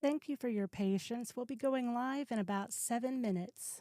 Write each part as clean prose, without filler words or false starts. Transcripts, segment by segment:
Thank you for your patience. We'll be going live in about 7 minutes.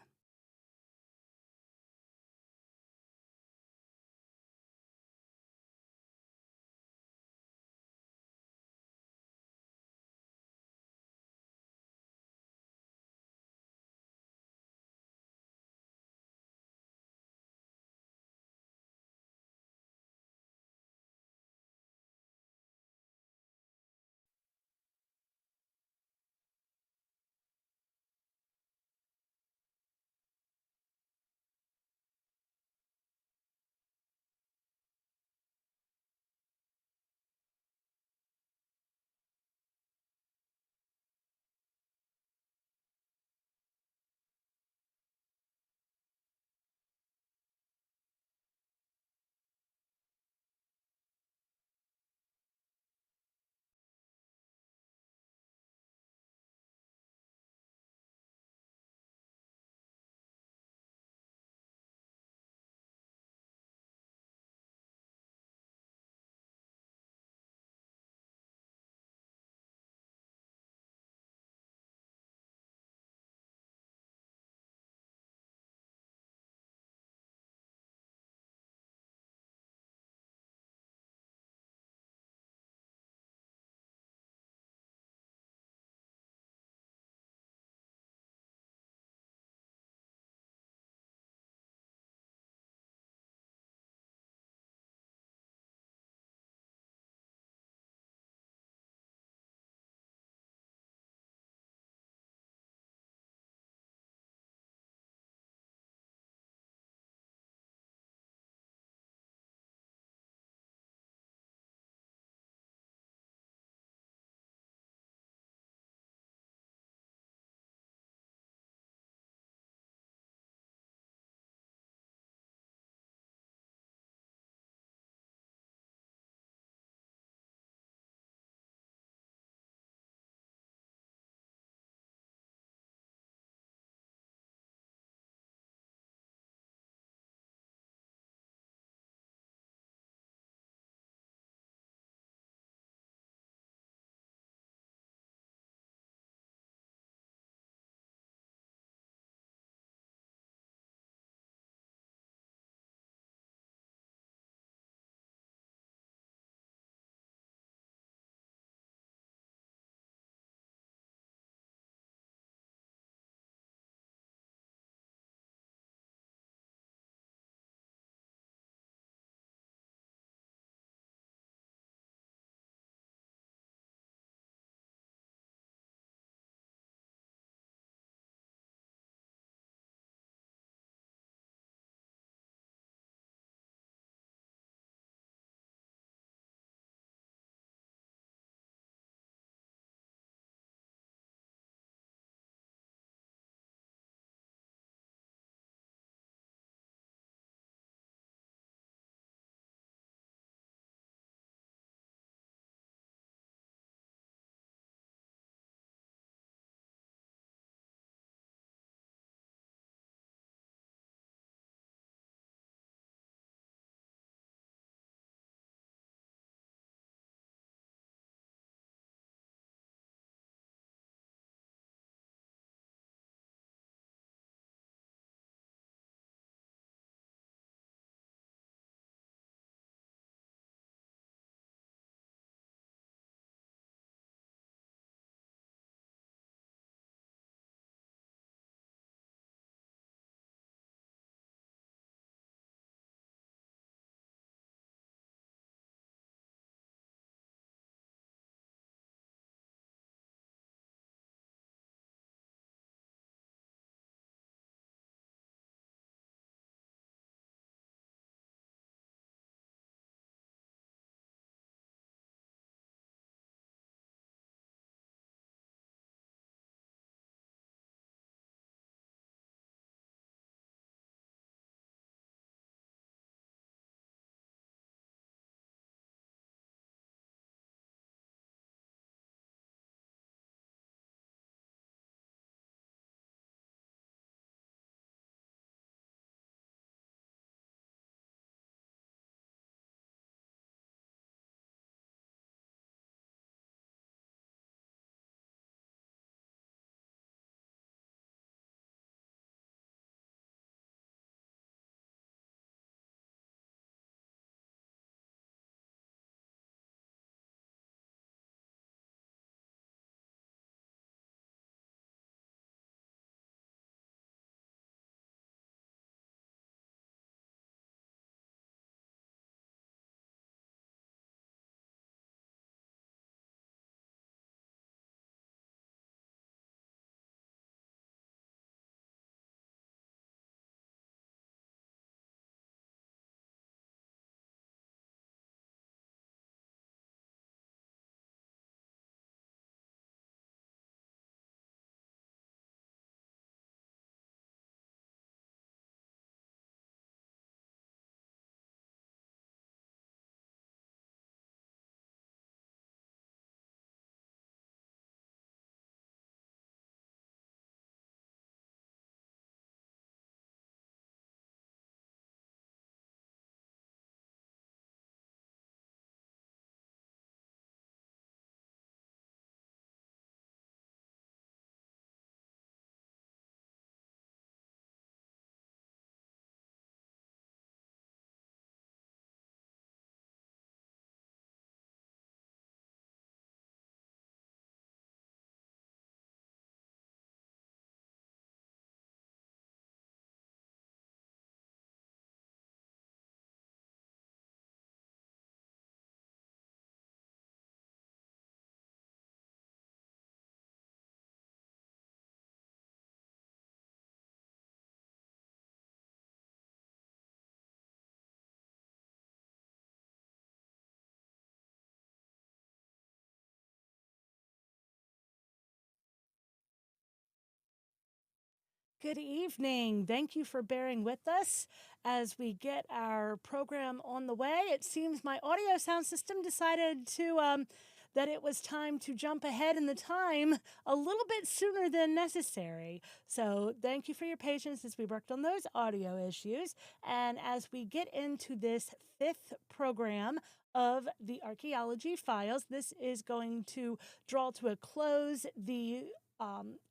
good evening. Thank you for bearing with us as we get our program on the way. It seems my audio sound system decided that it was time to jump ahead in the time a little bit sooner than necessary. So thank you for your patience as we worked on those audio issues. And as we get into this fifth program of the ARK-aeology files, this is going to draw to a close the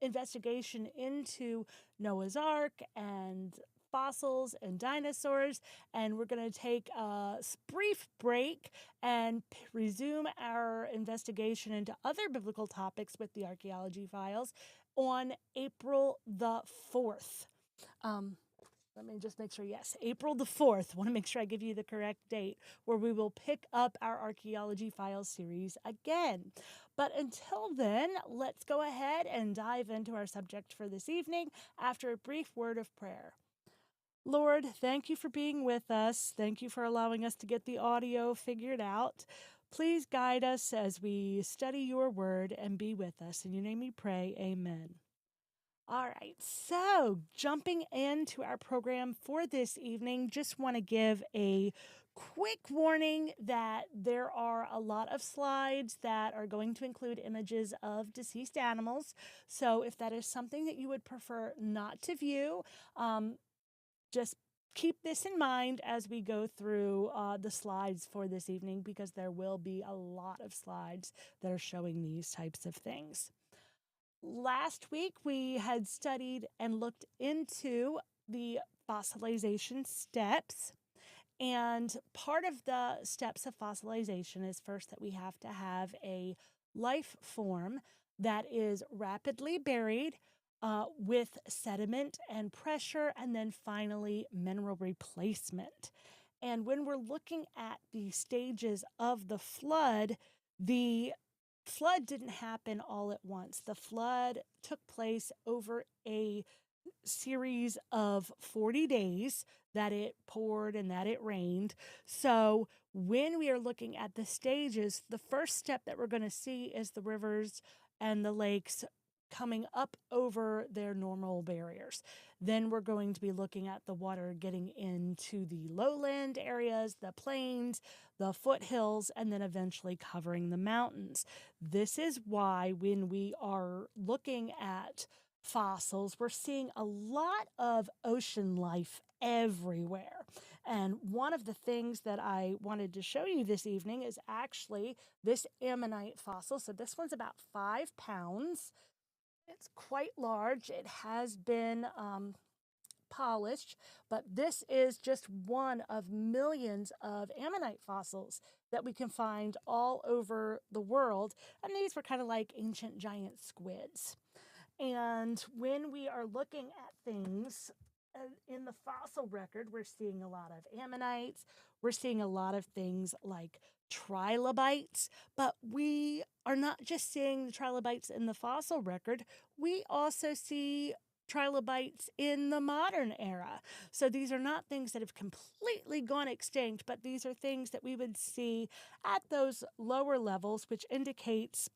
investigation into Noah's Ark and fossils and dinosaurs, and we're going to take a brief break and resume our investigation into other biblical topics with the ARK-aeology files on April the 4th. Let me just make sure. Yes, April the 4th. Want to make sure I give you the correct date, where we will pick up our ARK-aeology files series again. But until then, let's go ahead and dive into our subject for this evening after a brief word of prayer. Lord, thank you for being with us. Thank you for allowing us to get the audio figured out. Please guide us as we study your word and be with us. In your name we pray, amen. All right, so jumping into our program for this evening, just want to give a quick warning that there are a lot of slides that are going to include images of deceased animals. So if that is something that you would prefer not to view, just keep this in mind as we go through the slides for this evening, because there will be a lot of slides that are showing these types of things. Last week, we had studied and looked into the fossilization steps. And part of the steps of fossilization is first that we have to have a life form that is rapidly buried with sediment and pressure, and then finally mineral replacement. And when we're looking at the stages of the flood didn't happen all at once. The flood took place over a series of 40 days that it poured and that it rained. So when we are looking at the stages, the first step that we're going to see is the rivers and the lakes coming up over their normal barriers. Then we're going to be looking at the water getting into the lowland areas, the plains, the foothills, and then eventually covering the mountains. This is why when we are looking at fossils, we're seeing a lot of ocean life everywhere. And one of the things that I wanted to show you this evening is actually this ammonite fossil. So this one's about 5 pounds. It's quite large. It has been polished, but this is just one of millions of ammonite fossils that we can find all over the world. And these were kind of like ancient giant squids. And when we are looking at things in the fossil record, we're seeing a lot of ammonites. We're seeing a lot of things like trilobites, but we are not just seeing the trilobites in the fossil record. We also see trilobites in the modern era. So these are not things that have completely gone extinct, but these are things that we would see at those lower levels, which indicates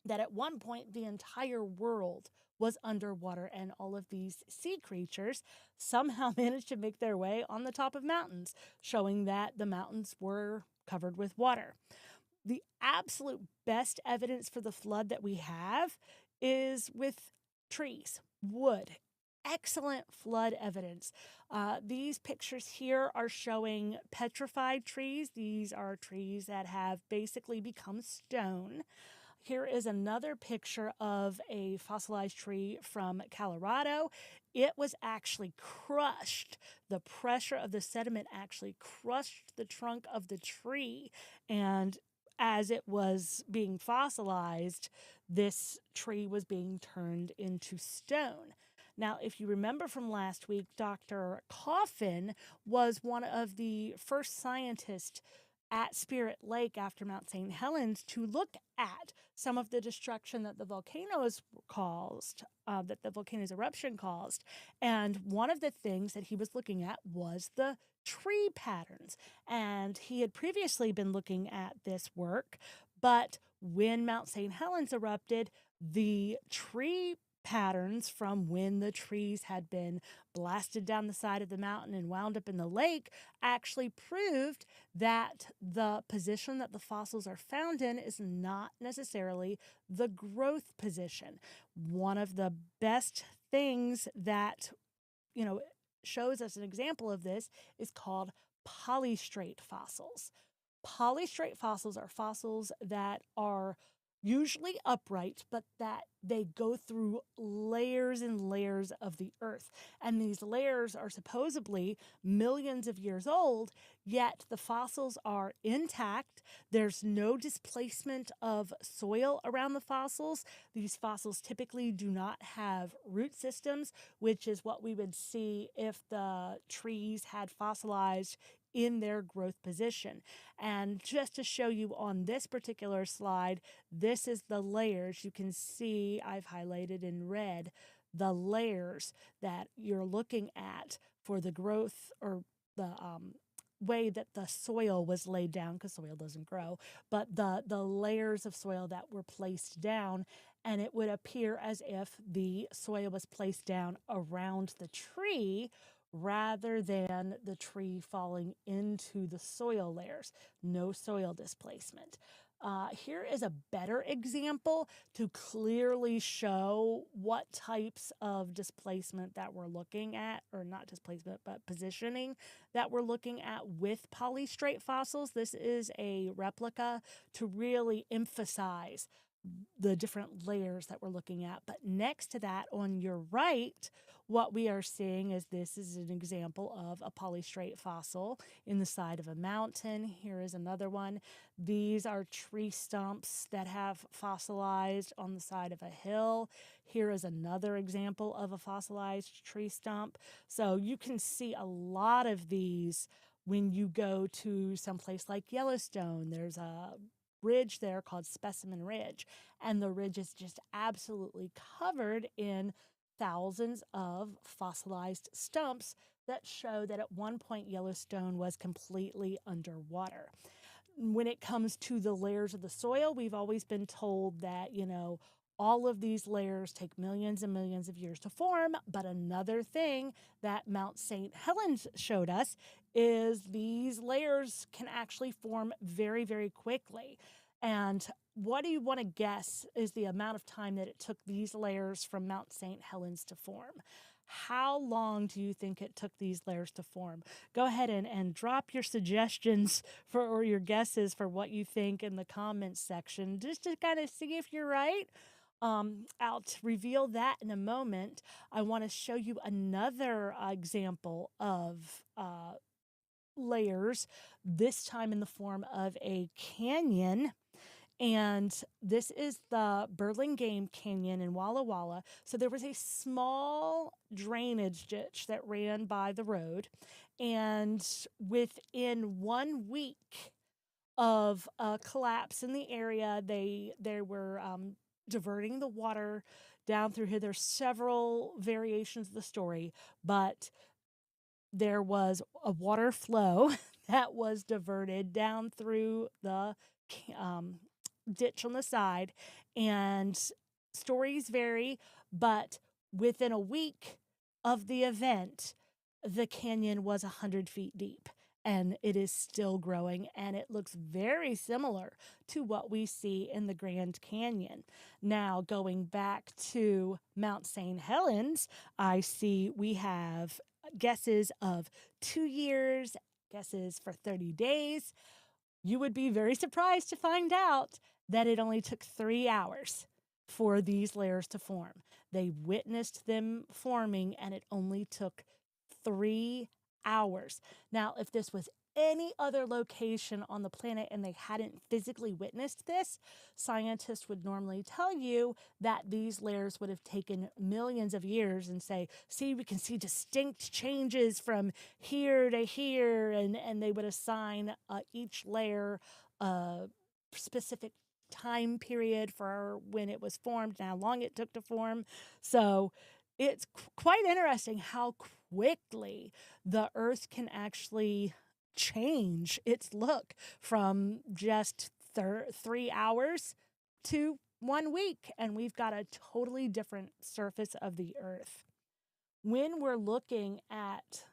that at one point the entire world was underwater, and all of these sea creatures somehow managed to make their way on the top of mountains, showing that the mountains were covered with water. The absolute best evidence for the flood that we have is with trees, wood. Excellent flood evidence. These pictures here are showing petrified trees. These are trees that have basically become stone. Here is another picture of a fossilized tree from Colorado. It was actually crushed. The pressure of the sediment actually crushed the trunk of the tree. And as it was being fossilized, this tree was being turned into stone. Now, if you remember from last week, Dr. Coffin was one of the first scientists at Spirit Lake after Mount St. Helens to look at some of the destruction that the volcanoes caused, that the volcano's eruption caused. And one of the things that he was looking at was the tree patterns. And he had previously been looking at this work, but when Mount St. Helens erupted, the tree patterns from when the trees had been blasted down the side of the mountain and wound up in the lake actually proved that the position that the fossils are found in is not necessarily the growth position. One of the best things that, you know, shows us an example of this is called polystrate fossils. Polystrate fossils are fossils that are usually upright, but that they go through layers and layers of the earth. And these layers are supposedly millions of years old, yet the fossils are intact. There's no displacement of soil around the fossils. These fossils typically do not have root systems, which is what we would see if the trees had fossilized in their growth position. And just to show you on this particular slide, this is the layers. You can see I've highlighted in red the layers that you're looking at for the growth, or the way that the soil was laid down, because soil doesn't grow, but the layers of soil that were placed down. And it would appear as if the soil was placed down around the tree rather than the tree falling into the soil layers. No soil displacement. Here is a better example to clearly show what types of displacement that we're looking at, or not displacement, but positioning that we're looking at with polystrate fossils. This is a replica to really emphasize the different layers that we're looking at. But next to that, on your right, what we are seeing is this is an example of a polystrate fossil in the side of a mountain. Here is another one. These are tree stumps that have fossilized on the side of a hill. Here is another example of a fossilized tree stump. So you can see a lot of these when you go to someplace like Yellowstone. There's a ridge there called Specimen Ridge, and the ridge is just absolutely covered in thousands of fossilized stumps that show that at one point Yellowstone was completely underwater. When it comes to the layers of the soil, we've always been told that, all of these layers take millions and millions of years to form. But another thing that Mount St. Helens showed us is these layers can actually form very, very quickly. And what do you want to guess is the amount of time that it took these layers from Mount St. Helens to form? How long do you think it took these layers to form? Go ahead and drop your suggestions or your guesses for what you think in the comments section, just to kind of see if you're right. I'll reveal that in a moment. I want to show you another example of layers, this time in the form of a canyon. And this is the Burlingame Canyon in Walla Walla. So there was a small drainage ditch that ran by the road. And within 1 week of a collapse in the area, they were diverting the water down through here. There's several variations of the story, but there was a water flow that was diverted down through the ditch on the side, and stories vary, but within a week of the event, the canyon was 100 feet deep, and it is still growing, and it looks very similar to what we see in the Grand Canyon. Now, going back to Mount St. Helens, I see we have guesses of 2 years, guesses for 30 days. You would be very surprised to find out that it only took 3 hours for these layers to form. They witnessed them forming, and it only took 3 hours. Now, if this was any other location on the planet and they hadn't physically witnessed this, scientists would normally tell you that these layers would have taken millions of years and say, see, we can see distinct changes from here to here, and they would assign each layer a specific time period for when it was formed and how long it took to form. So it's quite interesting how quickly the Earth can actually change its look from just 3 hours to 1 week and we've got a totally different surface of the earth. When we're looking at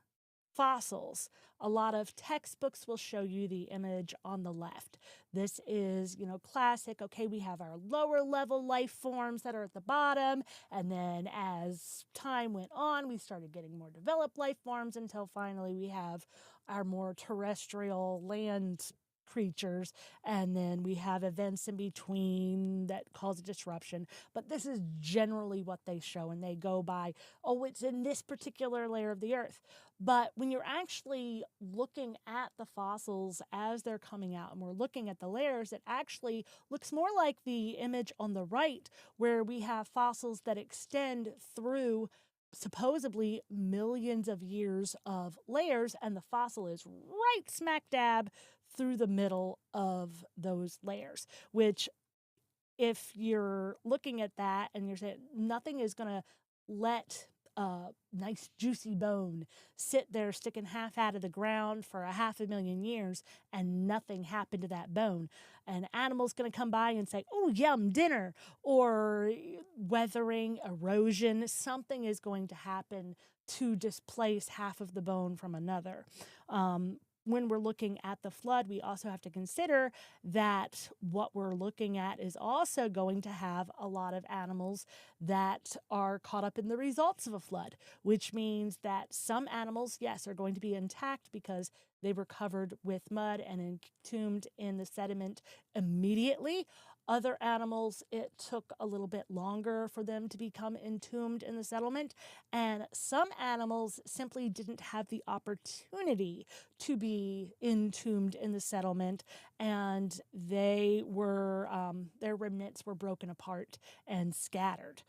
fossils, a lot of textbooks will show you the image on the left. This is, classic. Okay, we have our lower level life forms that are at the bottom. And then as time went on, we started getting more developed life forms until finally we have our more terrestrial land creatures, and then we have events in between that cause a disruption. But this is generally what they show, and they go by, oh, it's in this particular layer of the earth. But when you're actually looking at the fossils as they're coming out and we're looking at the layers, it actually looks more like the image on the right, where we have fossils that extend through supposedly millions of years of layers, and the fossil is right smack dab through the middle of those layers, which, if you're looking at that and you're saying nothing is going to let a nice juicy bone sit there sticking half out of the ground for 500,000 years and nothing happened to that bone, an animal's going to come by and say, oh, yum, dinner, or weathering, erosion, something is going to happen to displace half of the bone from another. When we're looking at the flood, we also have to consider that what we're looking at is also going to have a lot of animals that are caught up in the results of a flood, which means that some animals, yes, are going to be intact because they were covered with mud and entombed in the sediment immediately. Other animals, it took a little bit longer for them to become entombed in the settlement. And some animals simply didn't have the opportunity to be entombed in the settlement. And they were, their remnants were broken apart and scattered.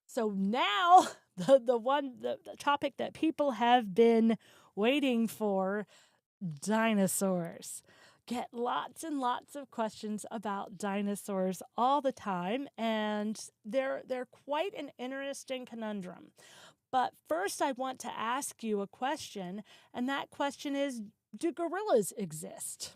So now the topic that people have been waiting for, dinosaurs. Get lots and lots of questions about dinosaurs all the time, and they're quite an interesting conundrum. But first, I want to ask you a question, and that question is, do gorillas exist?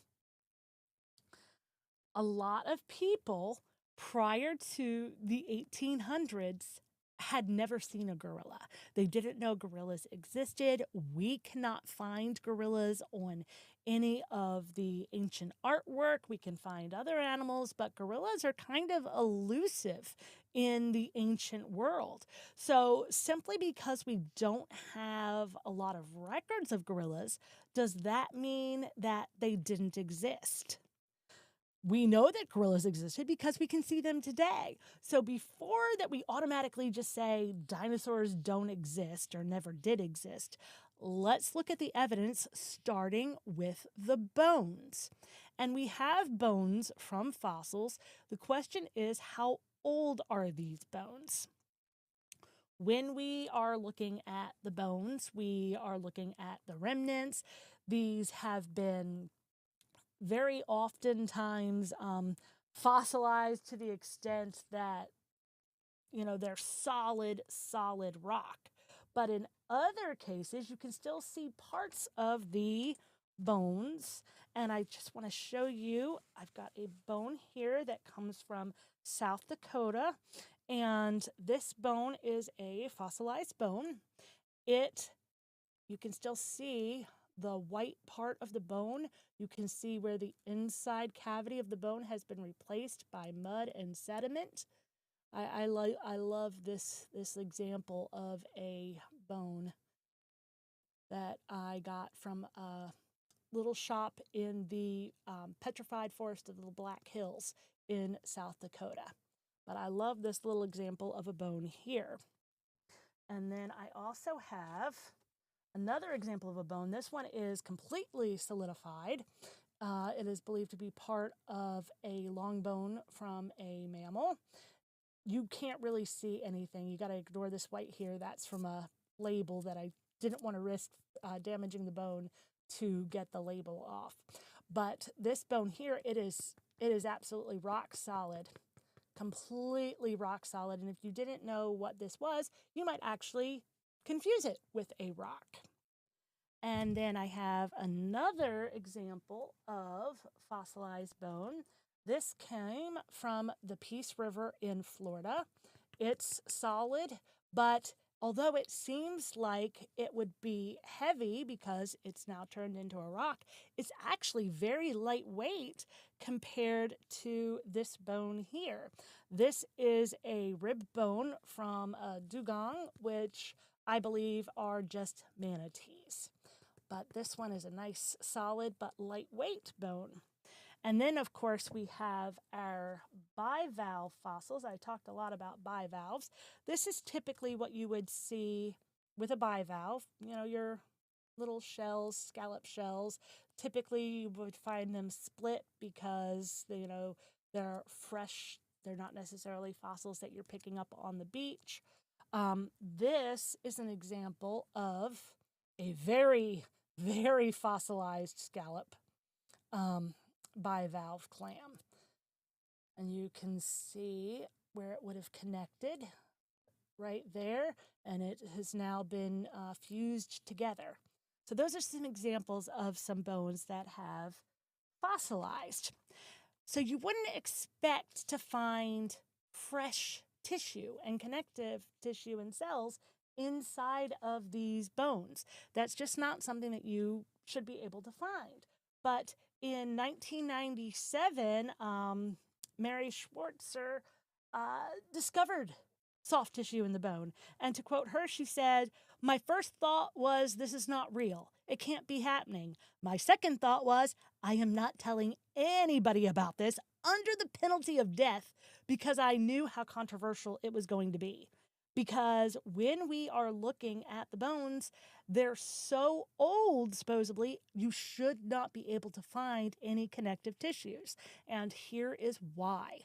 A lot of people prior to the 1800s had never seen a gorilla. They didn't know gorillas existed. We cannot find gorillas on any of the ancient artwork. We can find other animals, but gorillas are kind of elusive in the ancient world. So simply because we don't have a lot of records of gorillas, does that mean that they didn't exist? We know that gorillas existed because we can see them today. So before that we automatically just say dinosaurs don't exist or never did exist, let's look at the evidence starting with the bones. And we have bones from fossils. The question is, how old are these bones? When we are looking at the bones, we are looking at the remnants. These have been very oftentimes fossilized to the extent that, they're solid rock. But in other cases, you can still see parts of the bones. And I just want to show you, I've got a bone here that comes from South Dakota. And this bone is a fossilized bone. You can still see the white part of the bone. You can see where the inside cavity of the bone has been replaced by mud and sediment. I love this example of a bone that I got from a little shop in the petrified forest of the Black Hills in South Dakota. But I love this little example of a bone here. And then I also have another example of a bone. This one is completely solidified. It is believed to be part of a long bone from a mammal. You can't really see anything. You got to ignore this white here. That's from a label that I didn't want to risk damaging the bone to get the label off. But this bone here, it is absolutely rock solid. Completely rock solid. And if you didn't know what this was, you might actually confuse it with a rock. And then I have another example of fossilized bone This came from the Peace River in Florida. It's solid, but although it seems like it would be heavy because it's now turned into a rock, it's actually very lightweight compared to this bone here. This is a rib bone from a dugong, which I believe are just manatees. But this one is a nice, solid, but lightweight bone. And then, of course, we have our bivalve fossils. I talked a lot about bivalves. This is typically what you would see with a bivalve. You know, your little shells, scallop shells. Typically, you would find them split because, they're fresh. They're not necessarily fossils that you're picking up on the beach. This is an example of a very, very fossilized scallop. Bivalve clam. And you can see where it would have connected right there, and it has now been fused together. So those are some examples of some bones that have fossilized. So you wouldn't expect to find fresh tissue and connective tissue and cells inside of these bones. That's just not something that you should be able to find. But in 1997, Mary Schwartzer discovered soft tissue in the bone. And to quote her, she said, "My first thought was, this is not real. It can't be happening. My second thought was, I am not telling anybody about this under the penalty of death because I knew how controversial it was going to be. Because when we are looking at the bones, they're so old, supposedly, you should not be able to find any connective tissues. And here is why.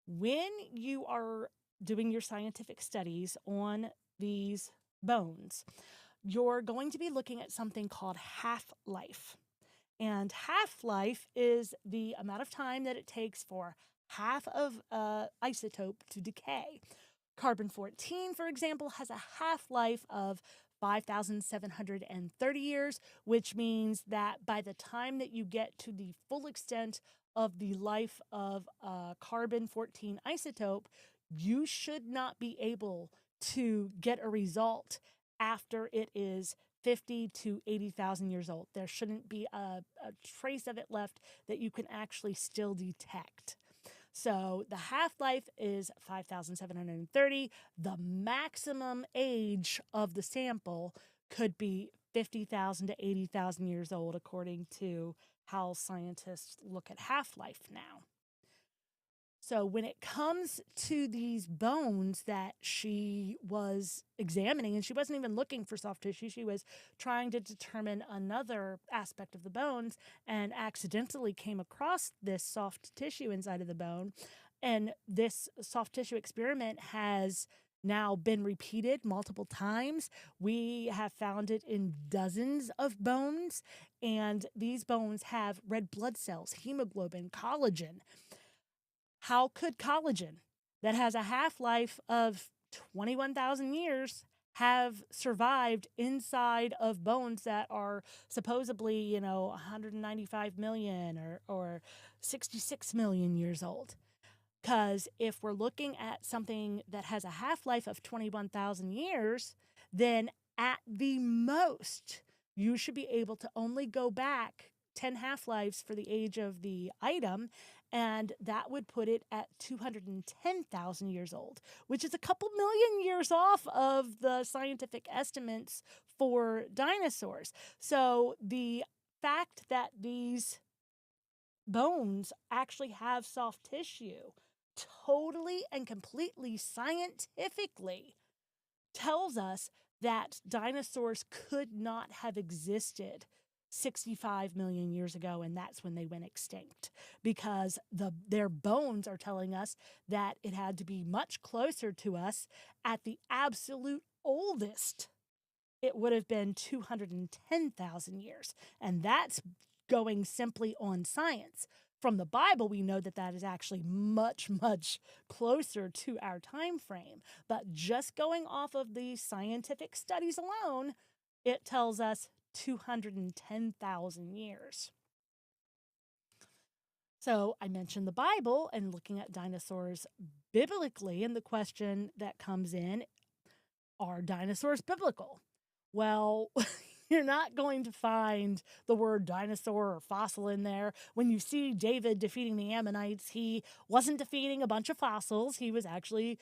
When you are doing your scientific studies on these bones, you're going to be looking at something called half-life. And half-life is the amount of time that it takes for half of an isotope to decay. Carbon-14, for example, has a half-life of 5,730 years, which means that by the time that you get to the full extent of the life of a carbon-14 isotope, you should not be able to get a result after it is 50 to 80,000 years old. There shouldn't be a trace of it left that you can actually still detect. So the half-life is 5,730. The maximum age of the sample could be 50,000 to 80,000 years old, according to how scientists look at half-life now. So when it comes to these bones that she was examining, and she wasn't even looking for soft tissue, she was trying to determine another aspect of the bones and accidentally came across this soft tissue inside of the bone. And this soft tissue experiment has now been repeated multiple times. We have found it in dozens of bones, and these bones have red blood cells, hemoglobin, collagen. How could collagen, that has a half-life of 21,000 years, have survived inside of bones that are supposedly, 195 million or 66 million years old? Because if we're looking at something that has a half-life of 21,000 years, then at the most, you should be able to only go back 10 half-lives for the age of the item, and that would put it at 210,000 years old, which is a couple million years off of the scientific estimates for dinosaurs. So the fact that these bones actually have soft tissue totally and completely scientifically tells us that dinosaurs could not have existed 65 million years ago, and that's when they went extinct, because their bones are telling us that it had to be much closer to us. At the absolute oldest, it would have been 210,000 years, and that's going simply on science. From the Bible, we know that that is actually much, much closer to our time frame. But just going off of these scientific studies alone, it tells us 210,000 years. So I mentioned the Bible and looking at dinosaurs biblically, and the question that comes in, are dinosaurs biblical? Well, you're not going to find the word dinosaur or fossil in there. When you see David defeating the Ammonites, he wasn't defeating a bunch of fossils. He was actually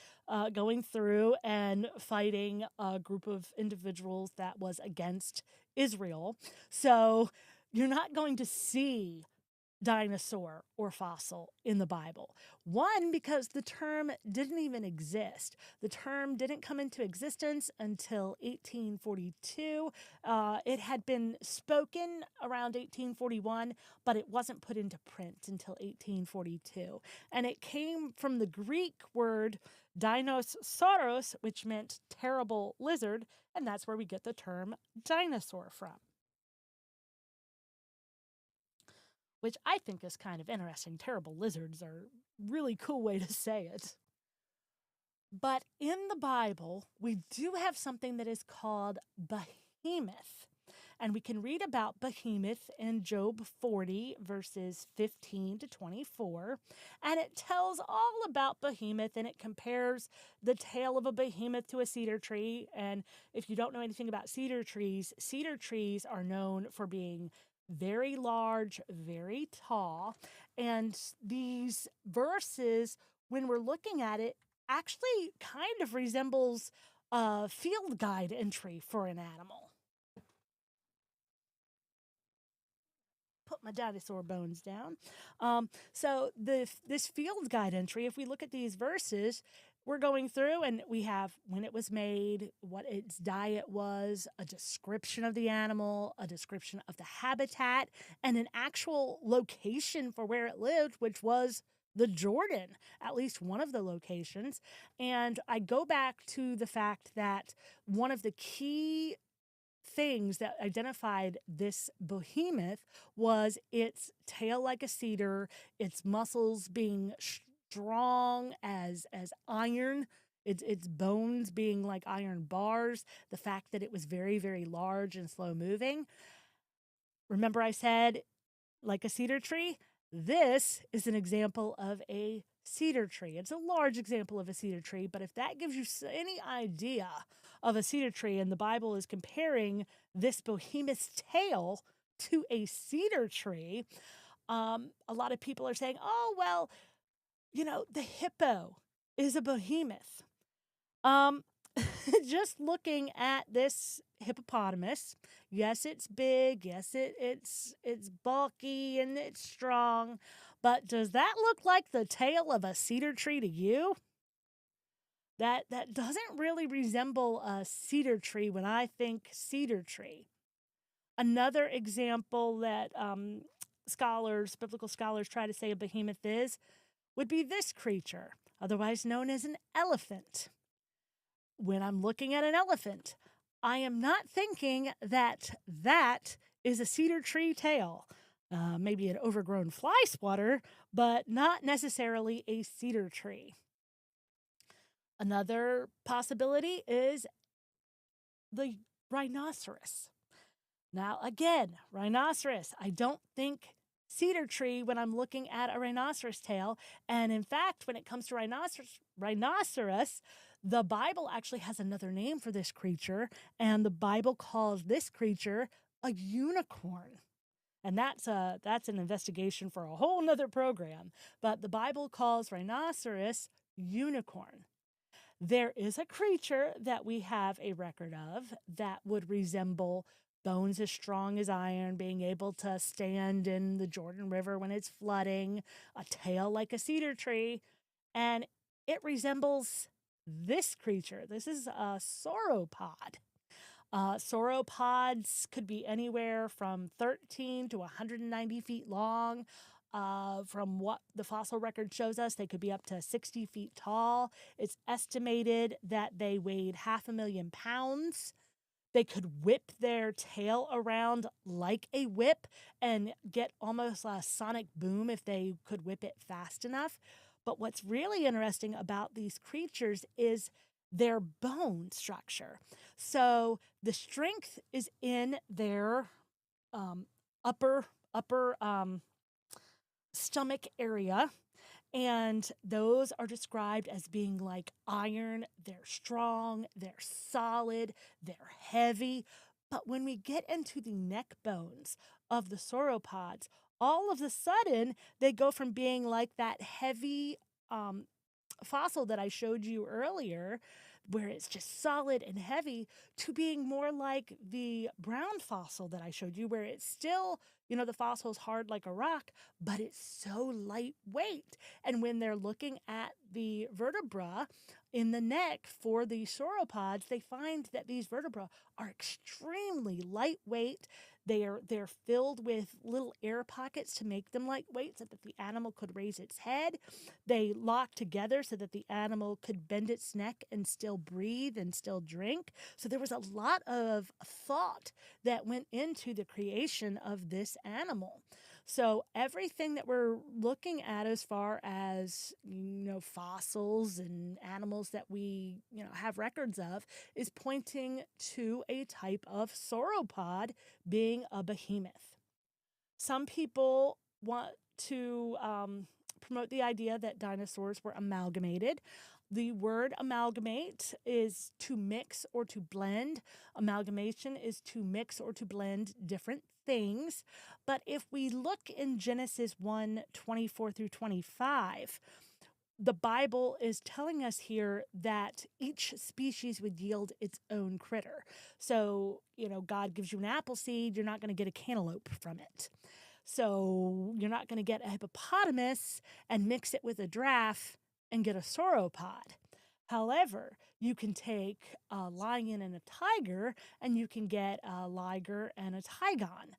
going through and fighting a group of individuals that was against Israel. So you're not going to see dinosaur or fossil in the Bible. One, because the term didn't even exist. The term didn't come into existence until 1842. It had been spoken around 1841, but it wasn't put into print until 1842. And it came from the Greek word Dinosaurus, which meant terrible lizard, and that's where we get the term dinosaur from, which I think is kind of interesting. Terrible lizards are a really cool way to say it. But in the Bible, we do have something that is called behemoth. And we can read about behemoth in Job 40, verses 15 to 24. And it tells all about behemoth, and it compares the tail of a behemoth to a cedar tree. And if you don't know anything about cedar trees are known for being very large, very tall. And these verses, when we're looking at it, actually kind of resembles a field guide entry for an animal. Put my dinosaur bones down. So this field guide entry, if we look at these verses, we're going through and we have when it was made, what its diet was, a description of the animal, a description of the habitat, and an actual location for where it lived, which was the Jordan, at least one of the locations. And I go back to the fact that one of the key things that identified this behemoth was its tail like a cedar, its muscles being strong as iron, its bones being like iron bars, the fact that it was very, very large and slow moving. Remember I said like a cedar tree? This is an example of a cedar tree. It's a large example of a cedar tree, but if that gives you any idea of a cedar tree, and the Bible is comparing this behemoth's tail to a cedar tree, a lot of people are saying, oh, well, the hippo is a behemoth. Just looking at this hippopotamus, yes, it's big, yes, it's bulky and it's strong, but does that look like the tail of a cedar tree to you? That doesn't really resemble a cedar tree when I think cedar tree. Another example that biblical scholars try to say a behemoth would be this creature, otherwise known as an elephant. When I'm looking at an elephant, I am not thinking that is a cedar tree tail. Maybe an overgrown fly swatter, but not necessarily a cedar tree. Another possibility is the rhinoceros. Now, again, rhinoceros. I don't think cedar tree when I'm looking at a rhinoceros tail. And in fact, when it comes to rhinoceros, the Bible actually has another name for this creature, and the Bible calls this creature a unicorn. And that's an investigation for a whole nother program. But the Bible calls rhinoceros unicorn. There is a creature that we have a record of that would resemble bones as strong as iron, being able to stand in the Jordan River when it's flooding, a tail like a cedar tree, and it resembles this creature. This is a sauropod. Sauropods could be anywhere from 13 to 190 feet long. From what the fossil record shows us, they could be up to 60 feet tall. It's estimated that they weighed 500,000 pounds. They could whip their tail around like a whip and get almost a sonic boom if they could whip it fast enough. But what's really interesting about these creatures is their bone structure. So the strength is in their upper stomach area. And those are described as being like iron. They're strong, they're solid, they're heavy. But when we get into the neck bones of the sauropods, all of a sudden they go from being like that heavy um, fossil that I showed you earlier, where it's just solid and heavy, to being more like the brown fossil that I showed you, where it's still, the fossil is hard like a rock, but it's so lightweight. And when they're looking at the vertebra in the neck for the sauropods, they find that these vertebrae are extremely lightweight. They're filled with little air pockets to make them lightweight so that the animal could raise its head. They lock together so that the animal could bend its neck and still breathe and still drink. So there was a lot of thought that went into the creation of this animal. So everything that we're looking at as far as, fossils and animals that we, have records of is pointing to a type of sauropod being a behemoth. Some people want to promote the idea that dinosaurs were amalgamated. The word amalgamate is to mix or to blend. Amalgamation is to mix or to blend different things. But if we look in Genesis 1:24 through 25, the Bible is telling us here that each species would yield its own critter. So, God gives you an apple seed, you're not going to get a cantaloupe from it. So you're not going to get a hippopotamus and mix it with a giraffe and get a sauropod. However, you can take a lion and a tiger, and you can get a liger and a tigon.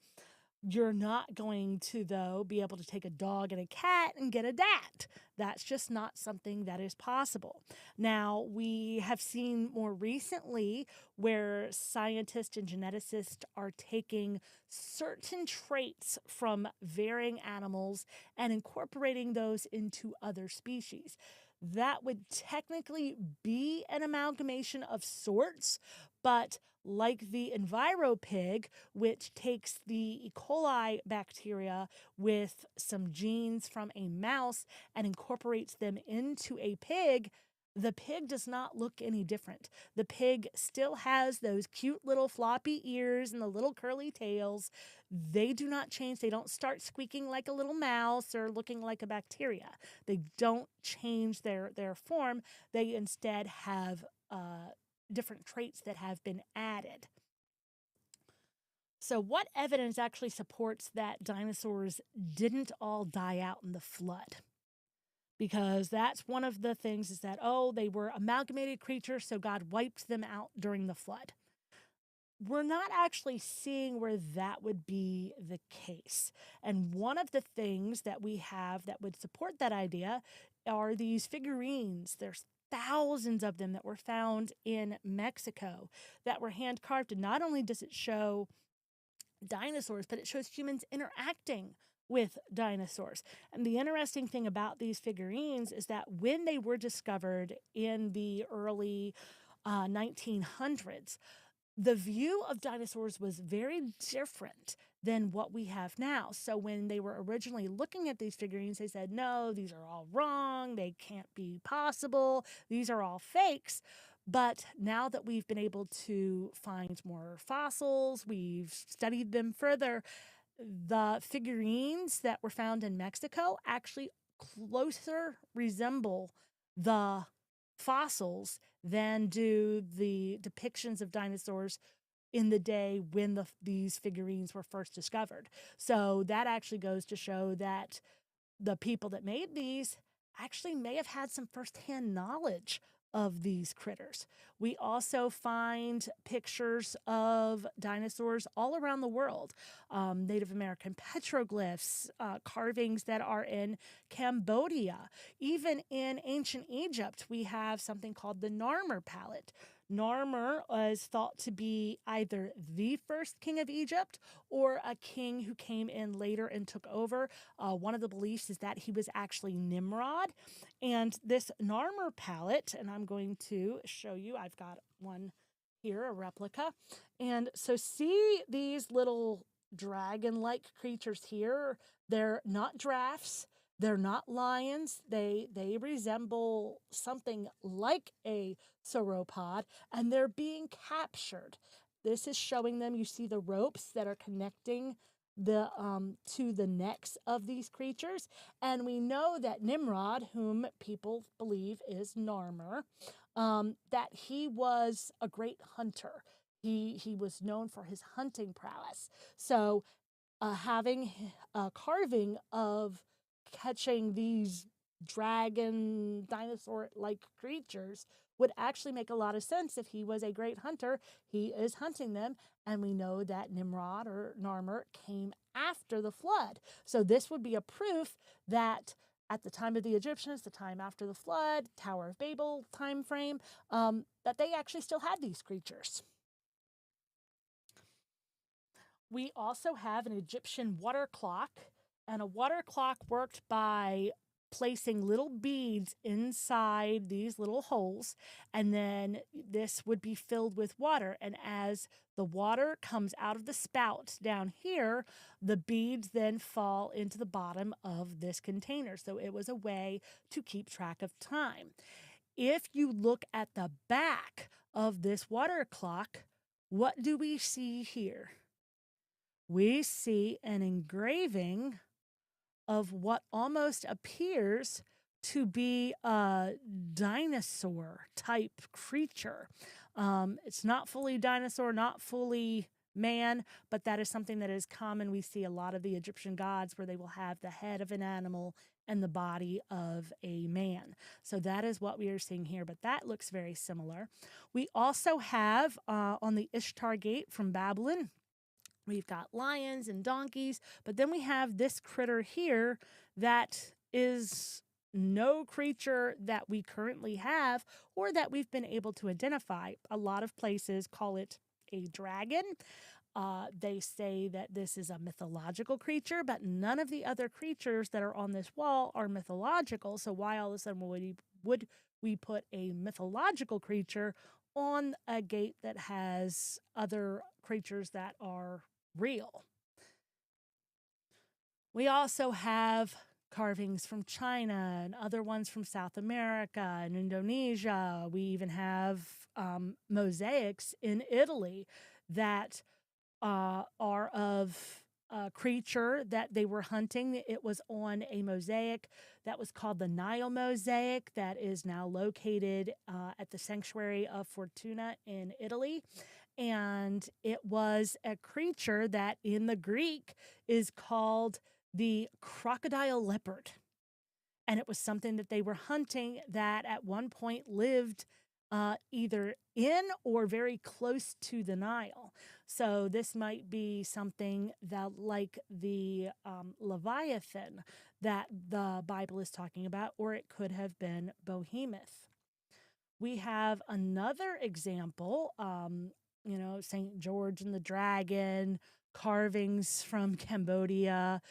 You're not going to, though, be able to take a dog and a cat and get a dat. That's just not something that is possible. Now, we have seen more recently where scientists and geneticists are taking certain traits from varying animals and incorporating those into other species. That would technically be an amalgamation of sorts, but like the EnviroPig, which takes the E. coli bacteria with some genes from a mouse and incorporates them into a pig, the pig does not look any different. The pig still has those cute little floppy ears and the little curly tails. They do not change. They don't start squeaking like a little mouse or looking like a bacteria. They don't change their form. They instead have different traits that have been added. So what evidence actually supports that dinosaurs didn't all die out in the flood? Because that's one of the things, is that, they were amalgamated creatures, so God wiped them out during the flood. We're not actually seeing where that would be the case. And one of the things that we have that would support that idea are these figurines. There's thousands of them that were found in Mexico that were hand carved. And not only does it show dinosaurs, but it shows humans interacting with dinosaurs. And the interesting thing about these figurines is that when they were discovered in the early 1900s, the view of dinosaurs was very different than what we have now. So when they were originally looking at these figurines, they said, no, these are all wrong. They can't be possible. These are all fakes. But now that we've been able to find more fossils, we've studied them further, the figurines that were found in Mexico actually closer resemble the fossils than do the depictions of dinosaurs in the day when these figurines were first discovered. So that actually goes to show that the people that made these actually may have had some firsthand knowledge of these critters. We also find pictures of dinosaurs all around the world. Native American petroglyphs, carvings that are in Cambodia. Even in ancient Egypt, we have something called the Narmer palette. Narmer is thought to be either the first king of Egypt or a king who came in later and took over. One of the beliefs is that he was actually Nimrod. And this Narmer palette, and I'm going to show you, I've got one here, a replica. And so see these little dragon-like creatures here? They're not giraffes. They're not lions. They resemble something like a sauropod, and they're being captured. This is showing them. You see the ropes that are connecting the to the necks of these creatures, and we know that Nimrod, whom people believe is Narmer, that he was a great hunter. He was known for his hunting prowess. So having a carving of catching these dragon dinosaur like creatures would actually make a lot of sense. If he was a great hunter, he is hunting them, and we know that Nimrod or Narmer came after the flood. So this would be a proof that at the time of the Egyptians, the time after the flood, Tower of Babel time frame, that they actually still had these creatures. We also have an Egyptian water clock, and a water clock worked by placing little beads inside these little holes, and then this would be filled with water. And as the water comes out of the spout down here, the beads then fall into the bottom of this container. So it was a way to keep track of time. If you look at the back of this water clock, what do we see here? We see an engraving of what almost appears to be a dinosaur type creature. It's not fully dinosaur, not fully man, but that is something that is common. We see a lot of the Egyptian gods where they will have the head of an animal and the body of a man. So that is what we are seeing here, but that looks very similar. We also have on the Ishtar Gate from Babylon, we've got lions and donkeys, but then we have this critter here that is no creature that we currently have or that we've been able to identify. A lot of places call it a dragon. They say that this is a mythological creature, but none of the other creatures that are on this wall are mythological. So why all of a sudden would we put a mythological creature on a gate that has other creatures that are real? We also have carvings from China and other ones from South America and Indonesia. We even have mosaics in Italy that are of a creature that they were hunting. It was on a mosaic that was called the Nile mosaic that is now located at the Sanctuary of Fortuna in Italy. And it was a creature that in the Greek is called the crocodile leopard. And it was something that they were hunting that at one point lived either in or very close to the Nile. So this might be something that like the Leviathan that the Bible is talking about, or it could have been Behemoth. We have another example, St. George and the Dragon, carvings from Cambodia,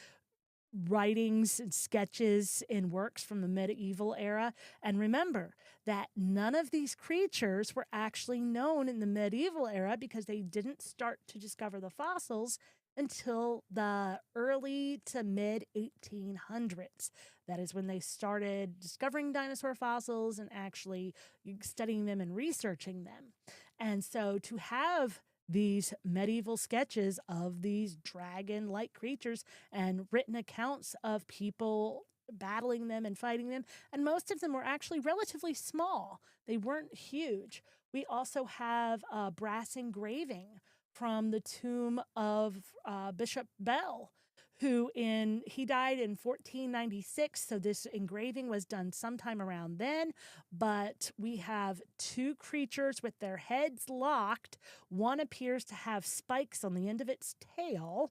writings and sketches and works from the medieval era. And remember that none of these creatures were actually known in the medieval era because they didn't start to discover the fossils until the early to mid 1800s. That is when they started discovering dinosaur fossils and actually studying them and researching them. And so to have these medieval sketches of these dragon-like creatures and written accounts of people battling them and fighting them, and most of them were actually relatively small. They weren't huge. We also have a brass engraving from the tomb of Bishop Bell, he died in 1496, so this engraving was done sometime around then. But we have two creatures with their heads locked. One appears to have spikes on the end of its tail,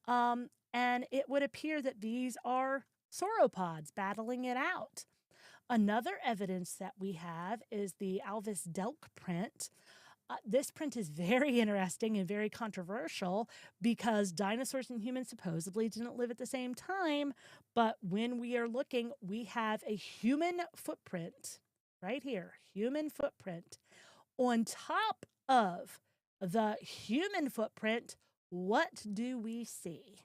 and it would appear that these are sauropods battling it out. Another evidence that we have is the Alvis Delk print. This print is very interesting and very controversial because dinosaurs and humans supposedly didn't live at the same time. But when we are looking, we have a human footprint right here, human footprint. On top of the human footprint, what do we see?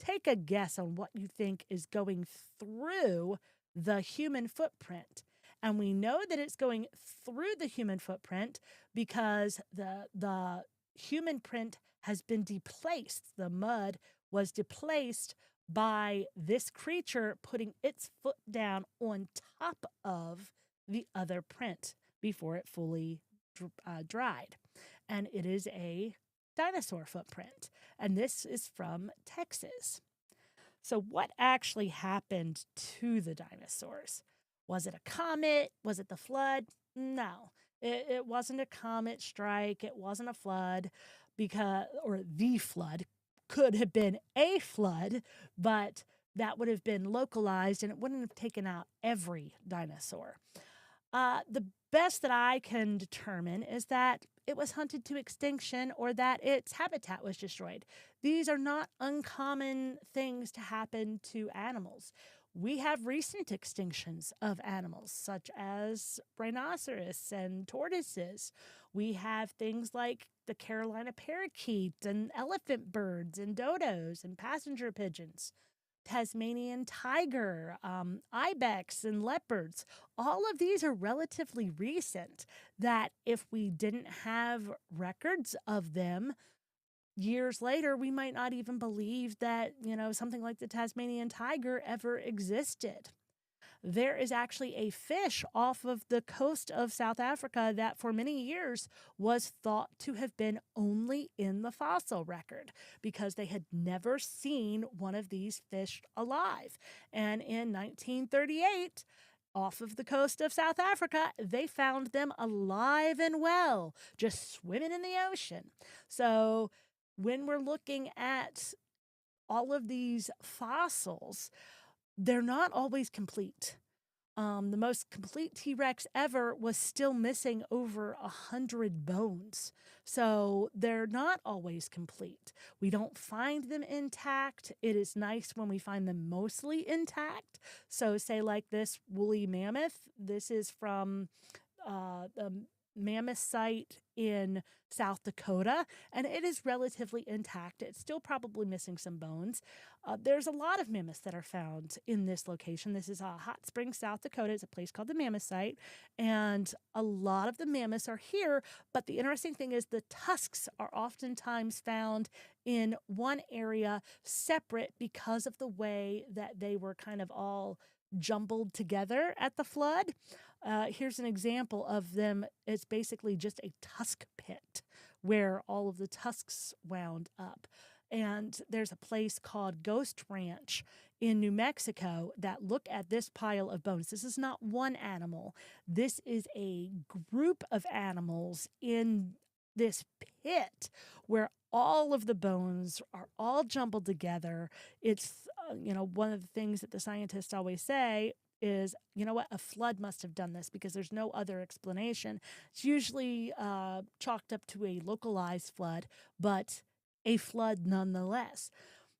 take a guess on what you think is going through the human footprint. And we know that it's going through the human footprint because the human print has been displaced. The mud was displaced by this creature putting its foot down on top of the other print before it fully dried. And it is a dinosaur footprint. And this is from Texas. So, what actually happened to the dinosaurs? Was it a comet? Was it the flood? No, it wasn't a comet strike. It wasn't a flood or the flood. Could have been a flood, but that would have been localized and it wouldn't have taken out every dinosaur. The best that I can determine is that it was hunted to extinction or that its habitat was destroyed. These are not uncommon things to happen to animals. We have recent extinctions of animals, such as rhinoceros and tortoises. We have things like the Carolina parakeet and elephant birds and dodos and passenger pigeons. Tasmanian tiger, ibex, and leopards. All of these are relatively recent that if we didn't have records of them years later, we might not even believe that, something like the Tasmanian tiger ever existed. There is actually a fish off of the coast of South Africa that for many years was thought to have been only in the fossil record because they had never seen one of these fish alive. And in 1938, off of the coast of South Africa, they found them alive and well, just swimming in the ocean. So when we're looking at all of these fossils, they're not always complete. The most complete T-Rex ever was still missing over 100 bones. So they're not always complete. We don't find them intact. It is nice when we find them mostly intact. So say like this woolly mammoth, this is from the mammoth site in South Dakota, and it is relatively intact. It's still probably missing some bones. There's a lot of mammoths that are found in this location. This is Hot Springs, South Dakota. It's a place called the Mammoth Site, and a lot of the mammoths are here, but the interesting thing is the tusks are oftentimes found in one area separate because of the way that they were kind of all jumbled together at the flood. Here's an example of them. It's basically just a tusk pit where all of the tusks wound up. And there's a place called Ghost Ranch in New Mexico that look at this pile of bones. This is not one animal. This is a group of animals in this pit where all of the bones are all jumbled together. It's, one of the things that the scientists always say is, a flood must have done this because there's no other explanation. It's usually chalked up to a localized flood, but a flood nonetheless.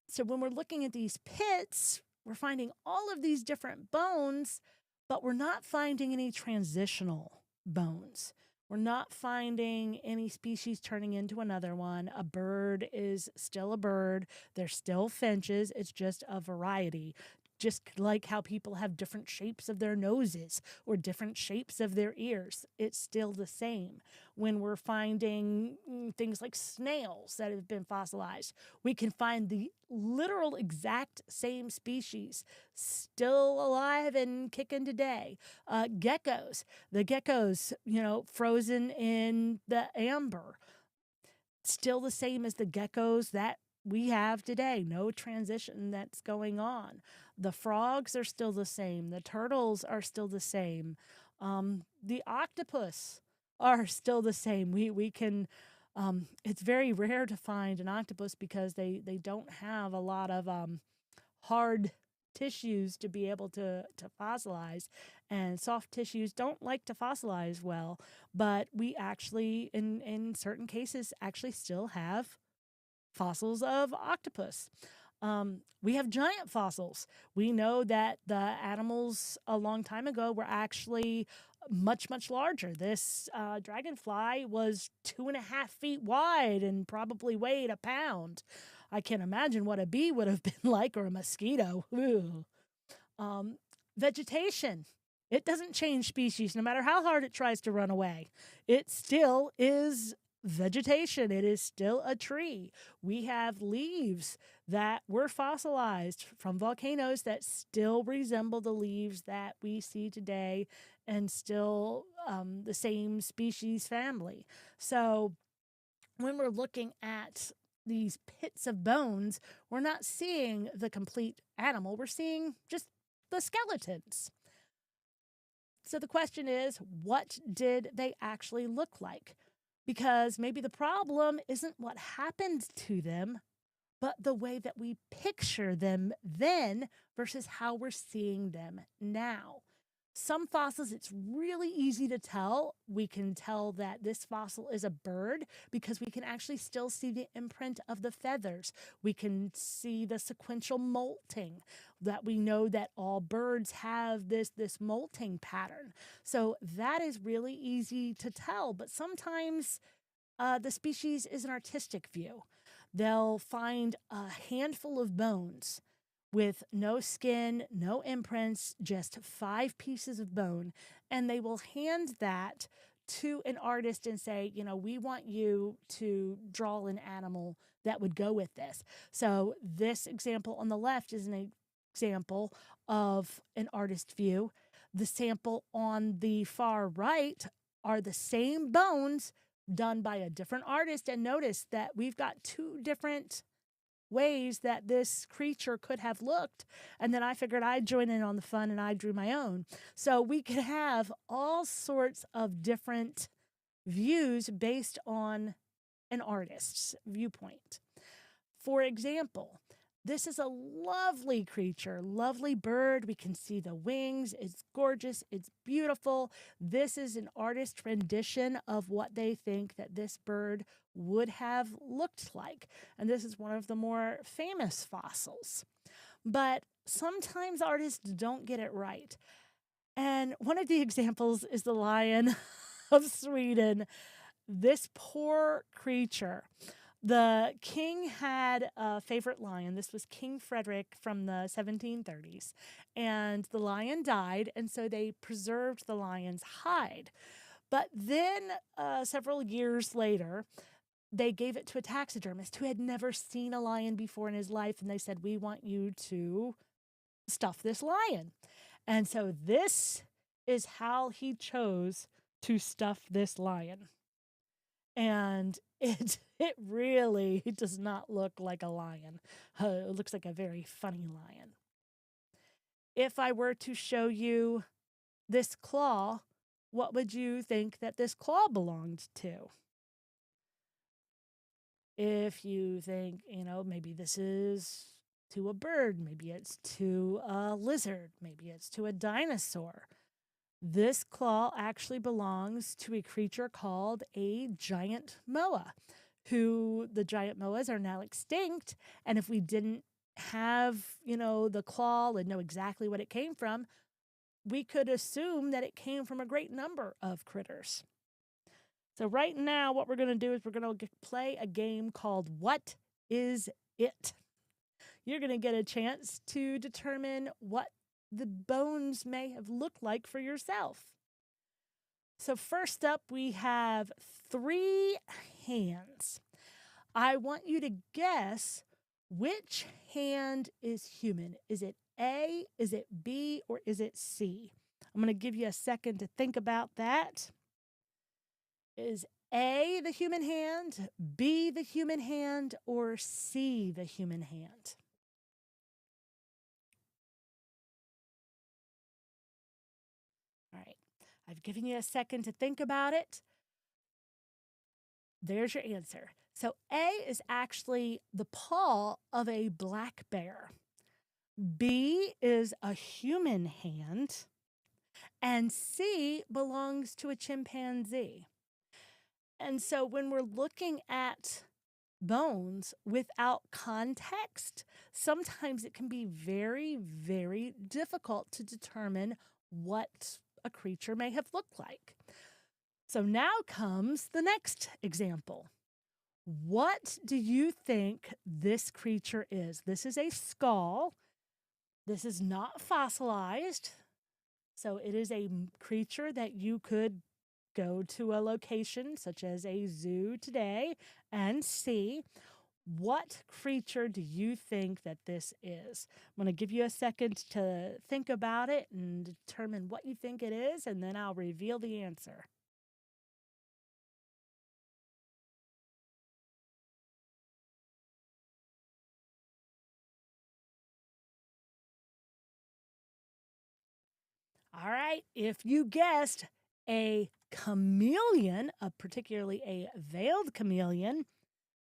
So when we're looking at these pits, we're finding all of these different bones, but we're not finding any transitional bones. We're not finding any species turning into another one. A bird is still a bird. They're still finches. It's just a variety. Just like how people have different shapes of their noses or different shapes of their ears, it's still the same. When we're finding things like snails that have been fossilized, we can find the literal exact same species still alive and kicking today. Geckos, the geckos, frozen in the amber, still the same as the geckos that we have today. No transition that's going on. The frogs are still the same. The turtles are still the same. The octopus are still the same. We can, it's very rare to find an octopus because they don't have a lot of hard tissues to be able to fossilize, and soft tissues don't like to fossilize well, but we actually, in certain cases, actually still have fossils of octopus. We have giant fossils. We know that the animals a long time ago were actually much, much larger. This dragonfly was 2.5 feet wide and probably weighed a pound. I can't imagine what a bee would have been like, or a mosquito. Ooh. Um, Vegetation. It doesn't change species no matter how hard it tries to run away. It still is vegetation. It is still a tree. We have leaves that were fossilized from volcanoes that still resemble the leaves that we see today, and still the same species family. So when we're looking at these pits of bones, we're not seeing the complete animal. We're seeing just the skeletons. So the question is, what did they actually look like? Because maybe the problem isn't what happened to them, but the way that we picture them then versus how we're seeing them now. Some fossils, it's really easy to tell. We can tell that this fossil is a bird because we can actually still see the imprint of the feathers. We can see the sequential molting, that we know that all birds have this molting pattern. So that is really easy to tell, but sometimes the species is an artistic view. They'll find a handful of bones with no skin, no imprints, just 5 pieces of bone, and they will hand that to an artist and say, we want you to draw an animal that would go with this. So this example on the left is an example of an artist view. The sample on the far right are the same bones done by a different artist, and notice that we've got 2 different ways that this creature could have looked. And then I figured I'd join in on the fun, and I drew my own. So we could have all sorts of different views based on an artist's viewpoint. For example, this is a lovely creature, lovely bird. We can see the wings. It's gorgeous. It's beautiful. This is an artist rendition of what they think that this bird would have looked like. And this is one of the more famous fossils. But sometimes artists don't get it right. And one of the examples is the lion of Sweden. This poor creature. The king had a favorite lion. This was King Frederick from the 1730s. And the lion died, and so they preserved the lion's hide. But then several years later, they gave it to a taxidermist who had never seen a lion before in his life, and they said, we want you to stuff this lion. And so this is how he chose to stuff this lion. And it really does not look like a lion. It looks like a very funny lion. If I were to show you this claw, what would you think that this claw belonged to? If you think, maybe this is to a bird, maybe it's to a lizard, maybe it's to a dinosaur. This claw actually belongs to a creature called a giant moa, who the giant moas are now extinct. And if we didn't have, the claw and know exactly what it came from, we could assume that it came from a great number of critters. So right now, what we're going to do is we're going to play a game called What Is It? You're going to get a chance to determine what the bones may have looked like for yourself. So first up, we have 3 hands. I want you to guess which hand is human. Is it A, is it B, or is it C? I'm going to give you a second to think about that. Is A the human hand, B the human hand, or C the human hand? All right, I've given you a second to think about it. There's your answer. So A is actually the paw of a black bear. B is a human hand. And C belongs to a chimpanzee. And so when we're looking at bones without context, sometimes it can be very, very difficult to determine what a creature may have looked like. So now comes the next example. What do you think this creature is? This is a skull. This is not fossilized. So it is a creature that you could go to a location such as a zoo today and see. What creature do you think that this is? I'm going to give you a second to think about it and determine what you think it is, and then I'll reveal the answer. All right, if you guessed a chameleon, particularly a veiled chameleon,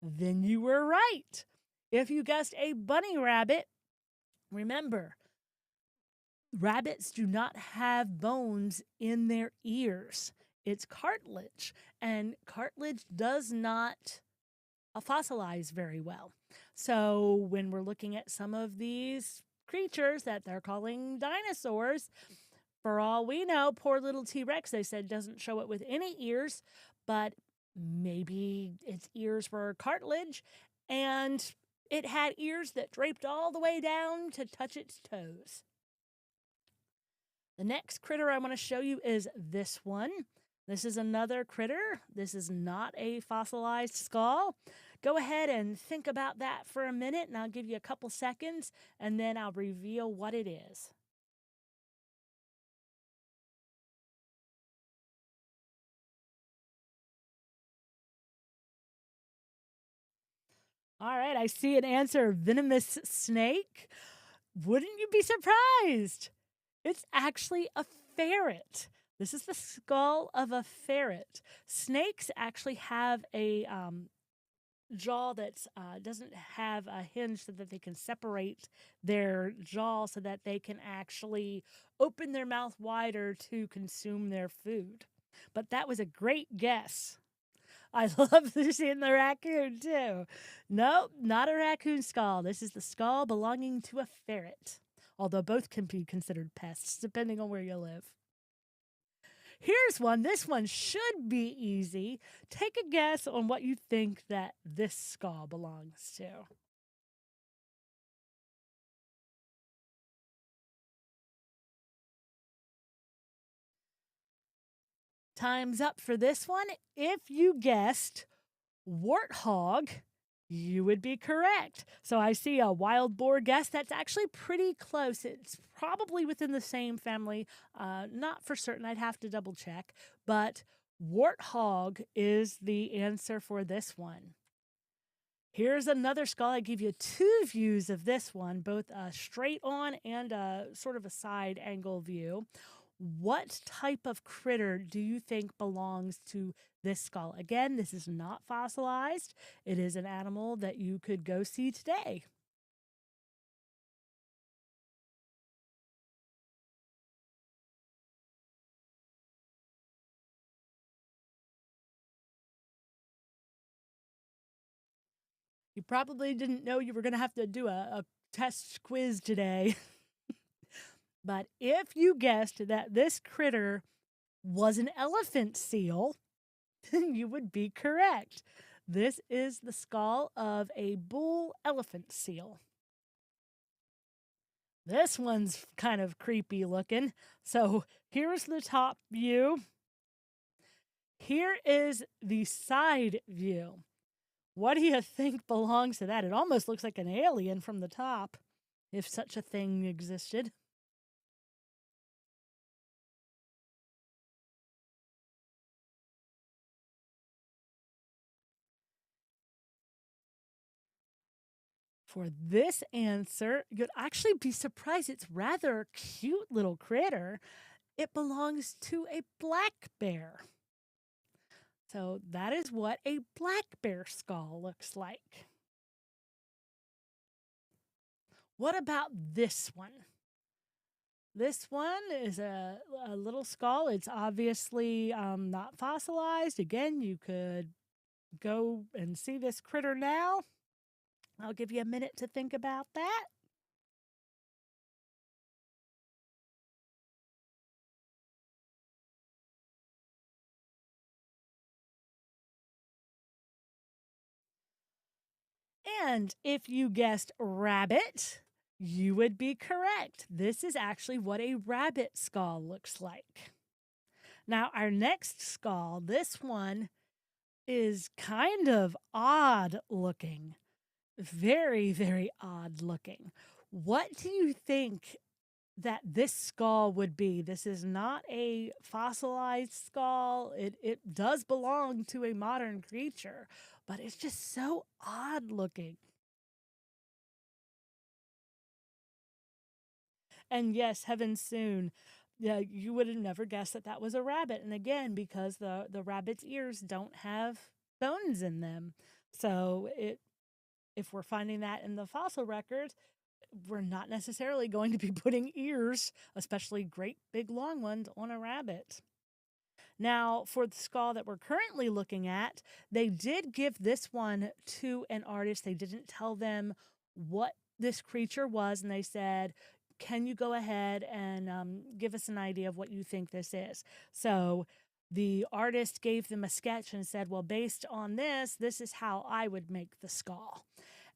then you were right. If you guessed a bunny rabbit, remember, rabbits do not have bones in their ears. It's cartilage, and cartilage does not fossilize very well. So when we're looking at some of these creatures that they're calling dinosaurs, for all we know, poor little T Rex, they said, doesn't show it with any ears, but maybe its ears were cartilage and it had ears that draped all the way down to touch its toes. The next critter I want to show you is this one. This is another critter. This is not a fossilized skull. Go ahead and think about that for a minute, and I'll give you a couple seconds, and then I'll reveal what it is. All right, I see an answer, venomous snake. Wouldn't you be surprised? It's actually a ferret. This is the skull of a ferret. Snakes actually have a jaw that doesn't have a hinge so that they can separate their jaw so that they can actually open their mouth wider to consume their food. But that was a great guess. I love seeing the raccoon too. Nope, not a raccoon skull. This is the skull belonging to a ferret, although both can be considered pests depending on where you live. Here's one. This one should be easy. Take a guess on what you think that this skull belongs to. Time's up for this one. If you guessed warthog, you would be correct. So I see a wild boar guess. That's actually pretty close. It's probably within the same family. Not for certain. I'd have to double check. But warthog is the answer for this one. Here's another skull. I give you two views of this one, both a straight on and a sort of a side angle view. What type of critter do you think belongs to this skull? Again, this is not fossilized. It is an animal that you could go see today. You probably didn't know you were going to have to do a test quiz today. But if you guessed that this critter was an elephant seal, then you would be correct. This is the skull of a bull elephant seal. This one's kind of creepy looking. So here's the top view. Here is the side view. What do you think belongs to that? It almost looks like an alien from the top, if such a thing existed. For this answer, you'd actually be surprised. It's rather a cute little critter. It belongs to a black bear. So that is what a black bear skull looks like. What about this one? This one is a little skull. It's obviously not fossilized. Again, you could go and see this critter now. I'll give you a minute to think about that. And if you guessed rabbit, you would be correct. This is actually what a rabbit skull looks like. Now, our next skull, this one is kind of odd looking. Very, very odd looking. What do you think that this skull would be? This is not a fossilized skull. It does belong to a modern creature, but it's just so odd looking. And yes, heaven soon. Yeah, you would have never guessed that that was a rabbit. And again, because the rabbit's ears don't have bones in them. So if we're finding that in the fossil record, we're not necessarily going to be putting ears, especially great big long ones, on a rabbit. Now, for the skull that we're currently looking at, they did give this one to an artist. They didn't tell them what this creature was, and they said, can you go ahead and give us an idea of what you think this is? So the artist gave them a sketch and said, well, based on this, this is how I would make the skull.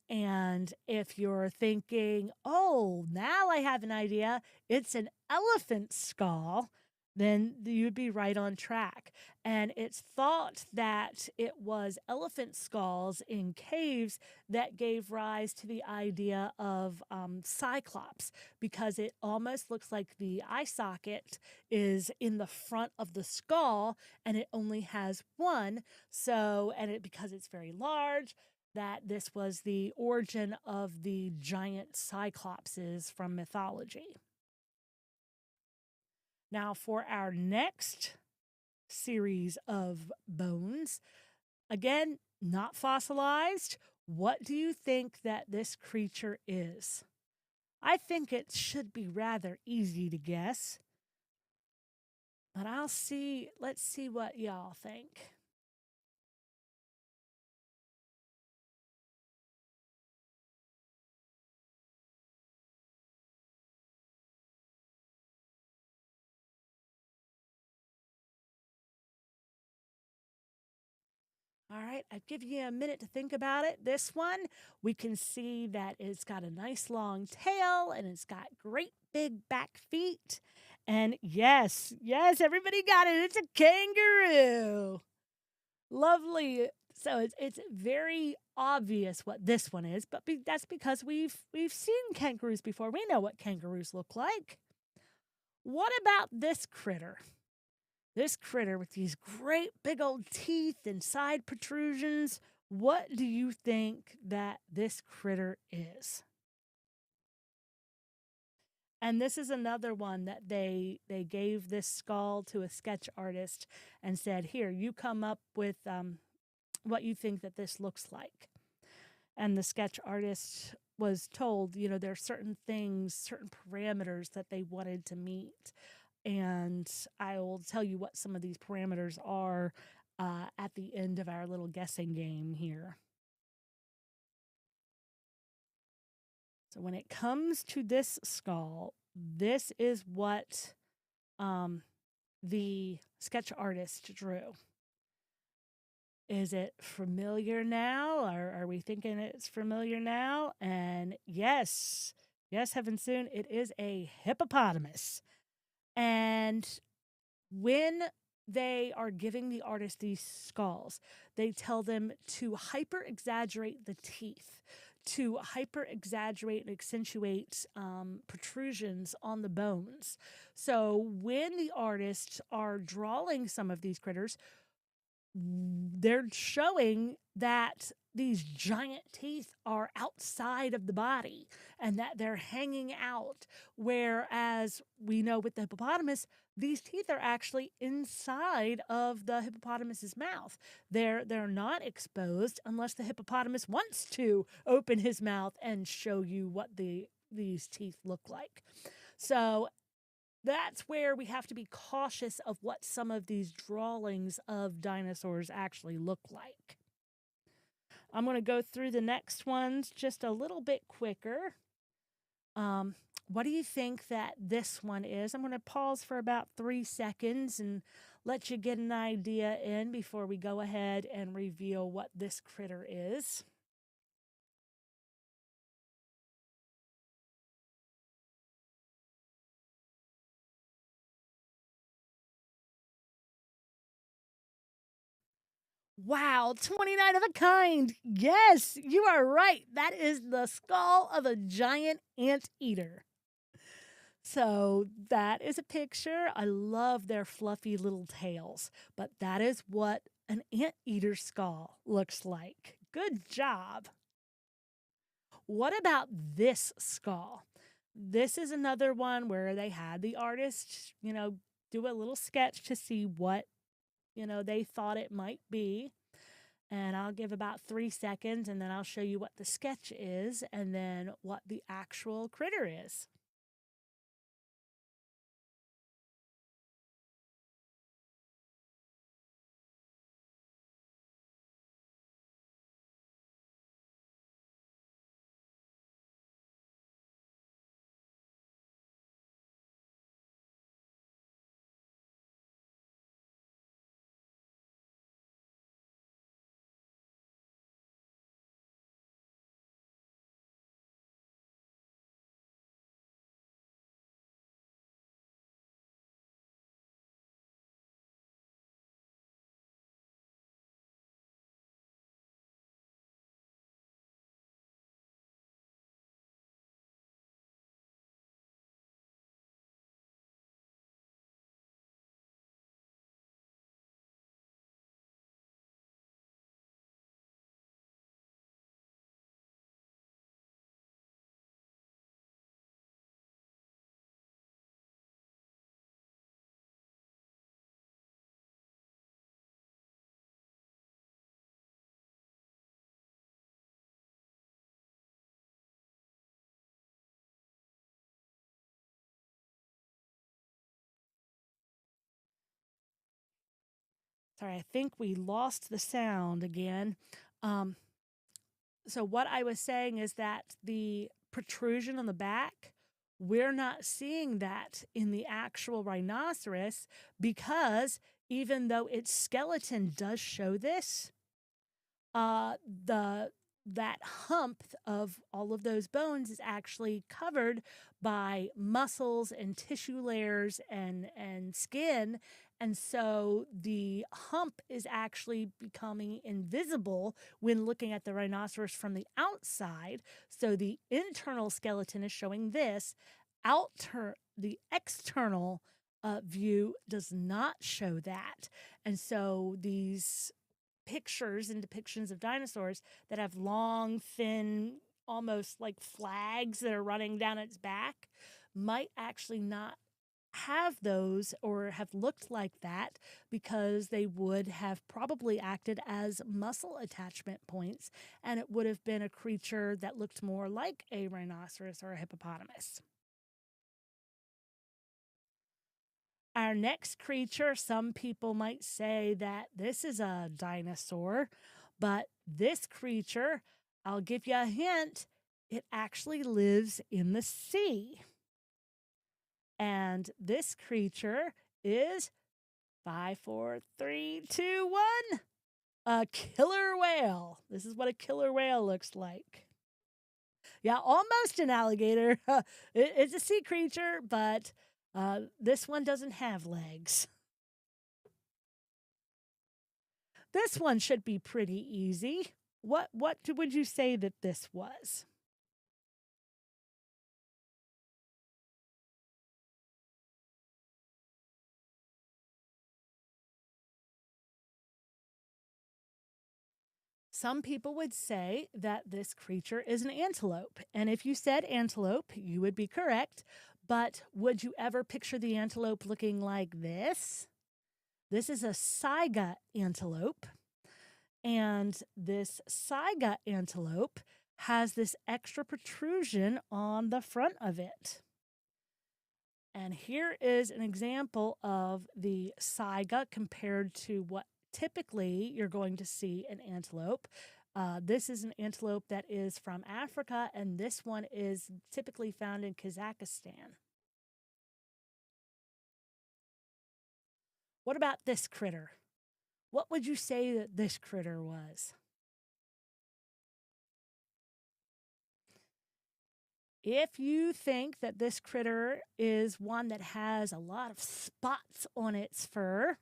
And if you're thinking, oh, now I have an idea, it's an elephant skull, then you'd be right on track. And it's thought that it was elephant skulls in caves that gave rise to the idea of cyclops, because it almost looks like the eye socket is in the front of the skull and it only has one. So, and it because it's very large, that this was the origin of the giant cyclopses from mythology. Now, for our next series of bones, again, not fossilized, what do you think that this creature is? I think it should be rather easy to guess, but let's see what y'all think. All right, I've given you a minute to think about it. This one, we can see that it's got a nice long tail and it's got great big back feet. And yes, yes, everybody got it. It's a kangaroo. Lovely. So it's very obvious what this one is, but that's because we've seen kangaroos before. We know what kangaroos look like. What about this critter? This critter with these great big old teeth and side protrusions, what do you think that this critter is? And this is another one that they gave this skull to a sketch artist and said, here, you come up with what you think that this looks like. And the sketch artist was told, there are certain things, certain parameters that they wanted to meet. And I will tell you what some of these parameters are at the end of our little guessing game here. So when it comes to this skull, this is what the sketch artist drew. Is it familiar now? Or are we thinking it's familiar now? And yes, heaven soon, it is a hippopotamus. And when they are giving the artist these skulls, they tell them to hyper exaggerate the teeth, to hyper exaggerate and accentuate protrusions on the bones. So when the artists are drawing some of these critters, they're showing that these giant teeth are outside of the body and that they're hanging out. Whereas we know with the hippopotamus, these teeth are actually inside of the hippopotamus's mouth. They're not exposed unless the hippopotamus wants to open his mouth and show you what these teeth look like. So that's where we have to be cautious of what some of these drawings of dinosaurs actually look like. I'm going to go through the next ones just a little bit quicker. What do you think that this one is? I'm going to pause for about 3 seconds and let you get an idea in before we go ahead and reveal what this critter is. Wow, 29 of a kind. Yes, you are right. That is the skull of a giant anteater. So that is a picture. I love their fluffy little tails, but that is what an anteater skull looks like. Good job. What about this skull? This is another one where they had the artist, do a little sketch to see what, they thought it might be. And I'll give about 3 seconds and then I'll show you what the sketch is and then what the actual critter is. Sorry, I think we lost the sound again. Um, so, what I was saying is that the protrusion on the back, we're not seeing that in the actual rhinoceros because even though its skeleton does show this, the that hump of all of those bones is actually covered by muscles and tissue layers and skin, and so the hump is actually becoming invisible when looking at the rhinoceros from the outside. So the internal skeleton is showing this. The external view does not show that, and so these pictures and depictions of dinosaurs that have long, thin, almost like flags that are running down its back might actually not have those or have looked like that because they would have probably acted as muscle attachment points and it would have been a creature that looked more like a rhinoceros or a hippopotamus. Our next creature, some people might say that this is a dinosaur, but this creature, I'll give you a hint, it actually lives in the sea. And this creature is 5, 4, 3, 2, 1, a killer whale. This is what a killer whale looks like. Yeah, almost an alligator. It's a sea creature, but this one doesn't have legs. This one should be pretty easy. What would you say that this was? Some people would say that this creature is an antelope. And if you said antelope, you would be correct. But would you ever picture the antelope looking like this? This is a saiga antelope. And this saiga antelope has this extra protrusion on the front of it. And here is an example of the saiga compared to what typically you're going to see in antelope. This is an antelope that is from Africa, and this one is typically found in Kazakhstan. What about this critter? What would you say that this critter was? If you think that this critter is one that has a lot of spots on its fur,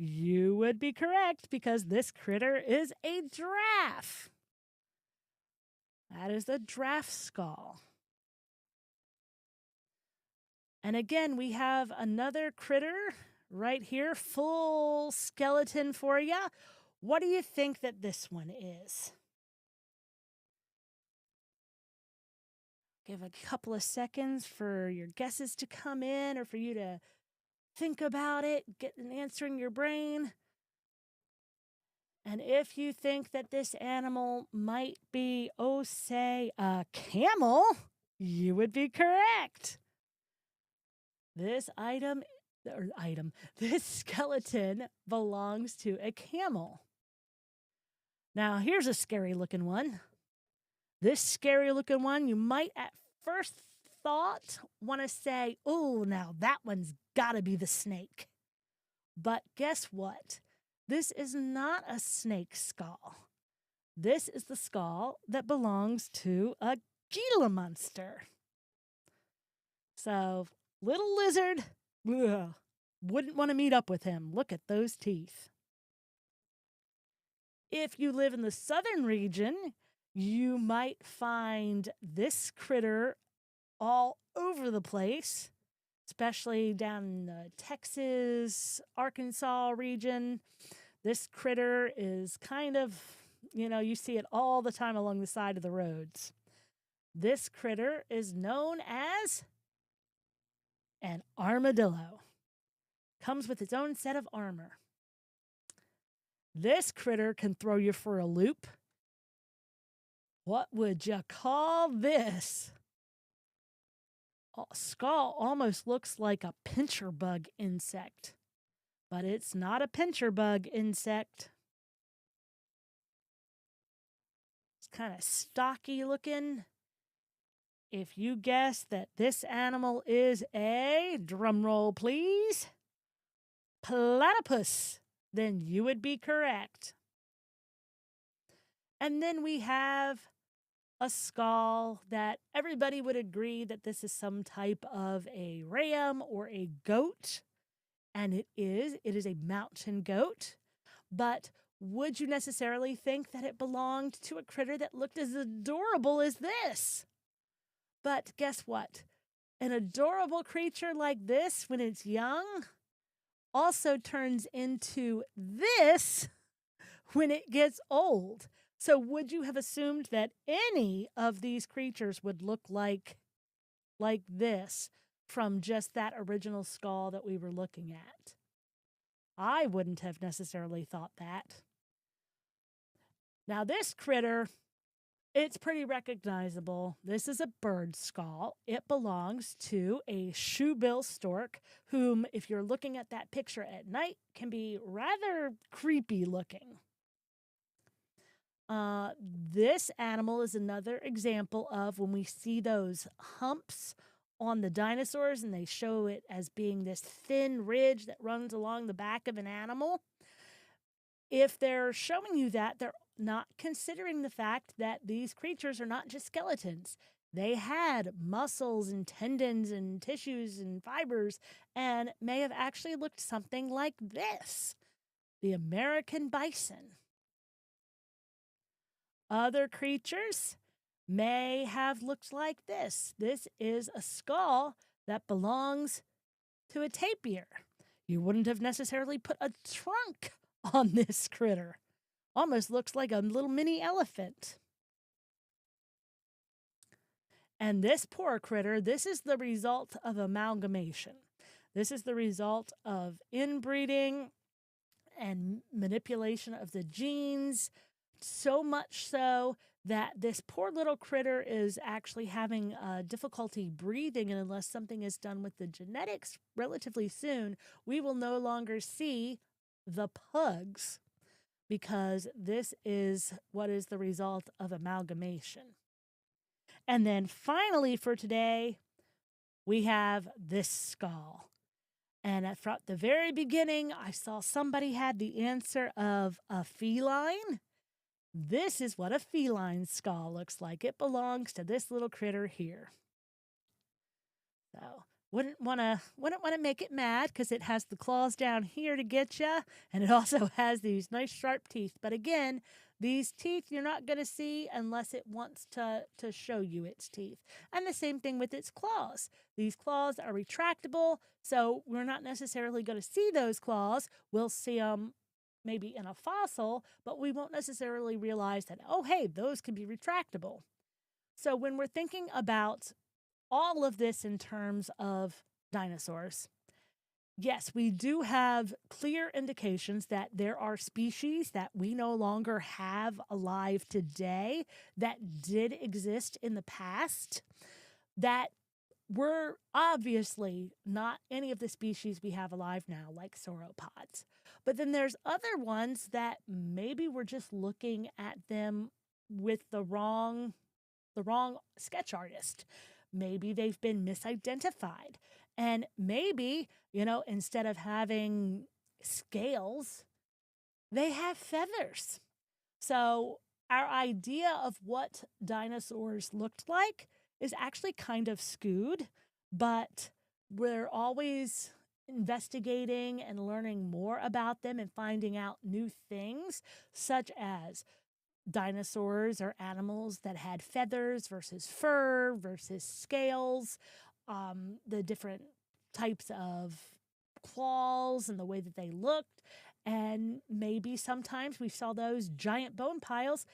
You would be correct because this critter is a giraffe. That is the giraffe skull. And again, we have another critter right here, full skeleton for you. What do you think that this one is? Give a couple of seconds for your guesses to come in or for you to think about it, get an answer in your brain. And if you think that this animal might be, say, a camel, you would be correct. This this skeleton belongs to a camel. Now, here's a scary looking one. This scary looking one, you might at first thought want to say, oh, now that one's got to be the snake. But guess what? This is not a snake skull. This is the skull that belongs to a Gila monster. So, little lizard, wouldn't want to meet up with him. Look at those teeth. If you live in the southern region, you might find this critter all over the place, especially down in the Texas, Arkansas region. This critter is kind of, you see it all the time along the side of the roads. This critter is known as an armadillo. Comes with its own set of armor. This critter can throw you for a loop. What would you call this? Skull almost looks like a pincher bug insect, but it's not a pincher bug insect. It's kind of stocky looking. If you guess that this animal is a, drum roll please, platypus, then you would be correct. And then we have a skull that everybody would agree that this is some type of a ram or a goat. And it is a mountain goat. But would you necessarily think that it belonged to a critter that looked as adorable as this? But guess what? An adorable creature like this, when it's young, also turns into this when it gets old. So would you have assumed that any of these creatures would look like this from just that original skull that we were looking at? I wouldn't have necessarily thought that. Now this critter, it's pretty recognizable. This is a bird skull. It belongs to a shoebill stork, whom, if you're looking at that picture at night, can be rather creepy looking. This animal is another example of when we see those humps on the dinosaurs and they show it as being this thin ridge that runs along the back of an animal. If they're showing you that, they're not considering the fact that these creatures are not just skeletons. They had muscles and tendons and tissues and fibers and may have actually looked something like this, the American bison. Other creatures may have looked like this. This is a skull that belongs to a tapir. You wouldn't have necessarily put a trunk on this critter. Almost looks like a little mini elephant. And this poor critter, this is the result of amalgamation. This is the result of inbreeding and manipulation of the genes, so much so that this poor little critter is actually having difficulty breathing, and unless something is done with the genetics relatively soon, we will no longer see the pugs, because this is what is the result of amalgamation. And then finally for today, we have this skull. And from the very beginning, I saw somebody had the answer of a feline. This is what a feline skull looks like. It belongs to this little critter here. So wouldn't want to make it mad because it has the claws down here to get you, and it also has these nice sharp teeth. But again, these teeth you're not going to see unless it wants to show you its teeth. And the same thing with its claws. These claws are retractable, so we're not necessarily going to see those claws. We'll see them maybe in a fossil, but we won't necessarily realize that, oh, hey, those can be retractable. So when we're thinking about all of this in terms of dinosaurs, yes, we do have clear indications that there are species that we no longer have alive today that did exist in the past that were obviously not any of the species we have alive now, like sauropods. But then there's other ones that maybe we're just looking at them with the wrong sketch artist. Maybe they've been misidentified. And maybe, instead of having scales, they have feathers. So our idea of what dinosaurs looked like is actually kind of skewed, but we're always investigating and learning more about them and finding out new things, such as dinosaurs are animals that had feathers versus fur versus scales, the different types of claws and the way that they looked. And maybe sometimes we saw those giant bone piles.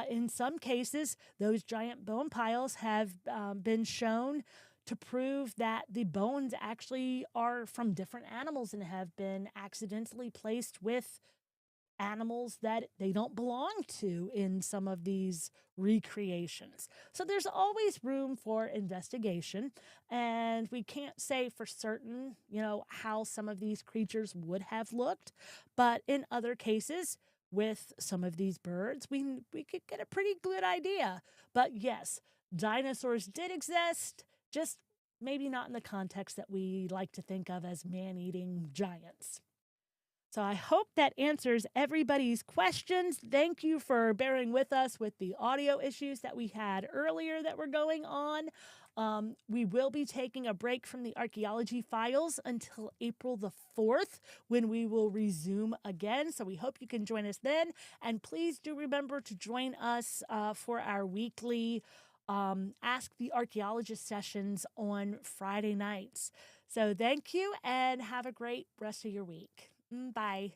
In some cases, those giant bone piles have been shown to prove that the bones actually are from different animals and have been accidentally placed with animals that they don't belong to in some of these recreations. So there's always room for investigation, and we can't say for certain, how some of these creatures would have looked, but in other cases with some of these birds, we could get a pretty good idea. But yes, dinosaurs did exist, just maybe not in the context that we like to think of as man-eating giants. So I hope that answers everybody's questions. Thank you for bearing with us with the audio issues that we had earlier that were going on. We will be taking a break from the archaeology files until April the 4th when we will resume again. So we hope you can join us then. And please do remember to join us for our weekly Ask the Archaeologist sessions on Friday nights. So thank you and have a great rest of your week. Bye.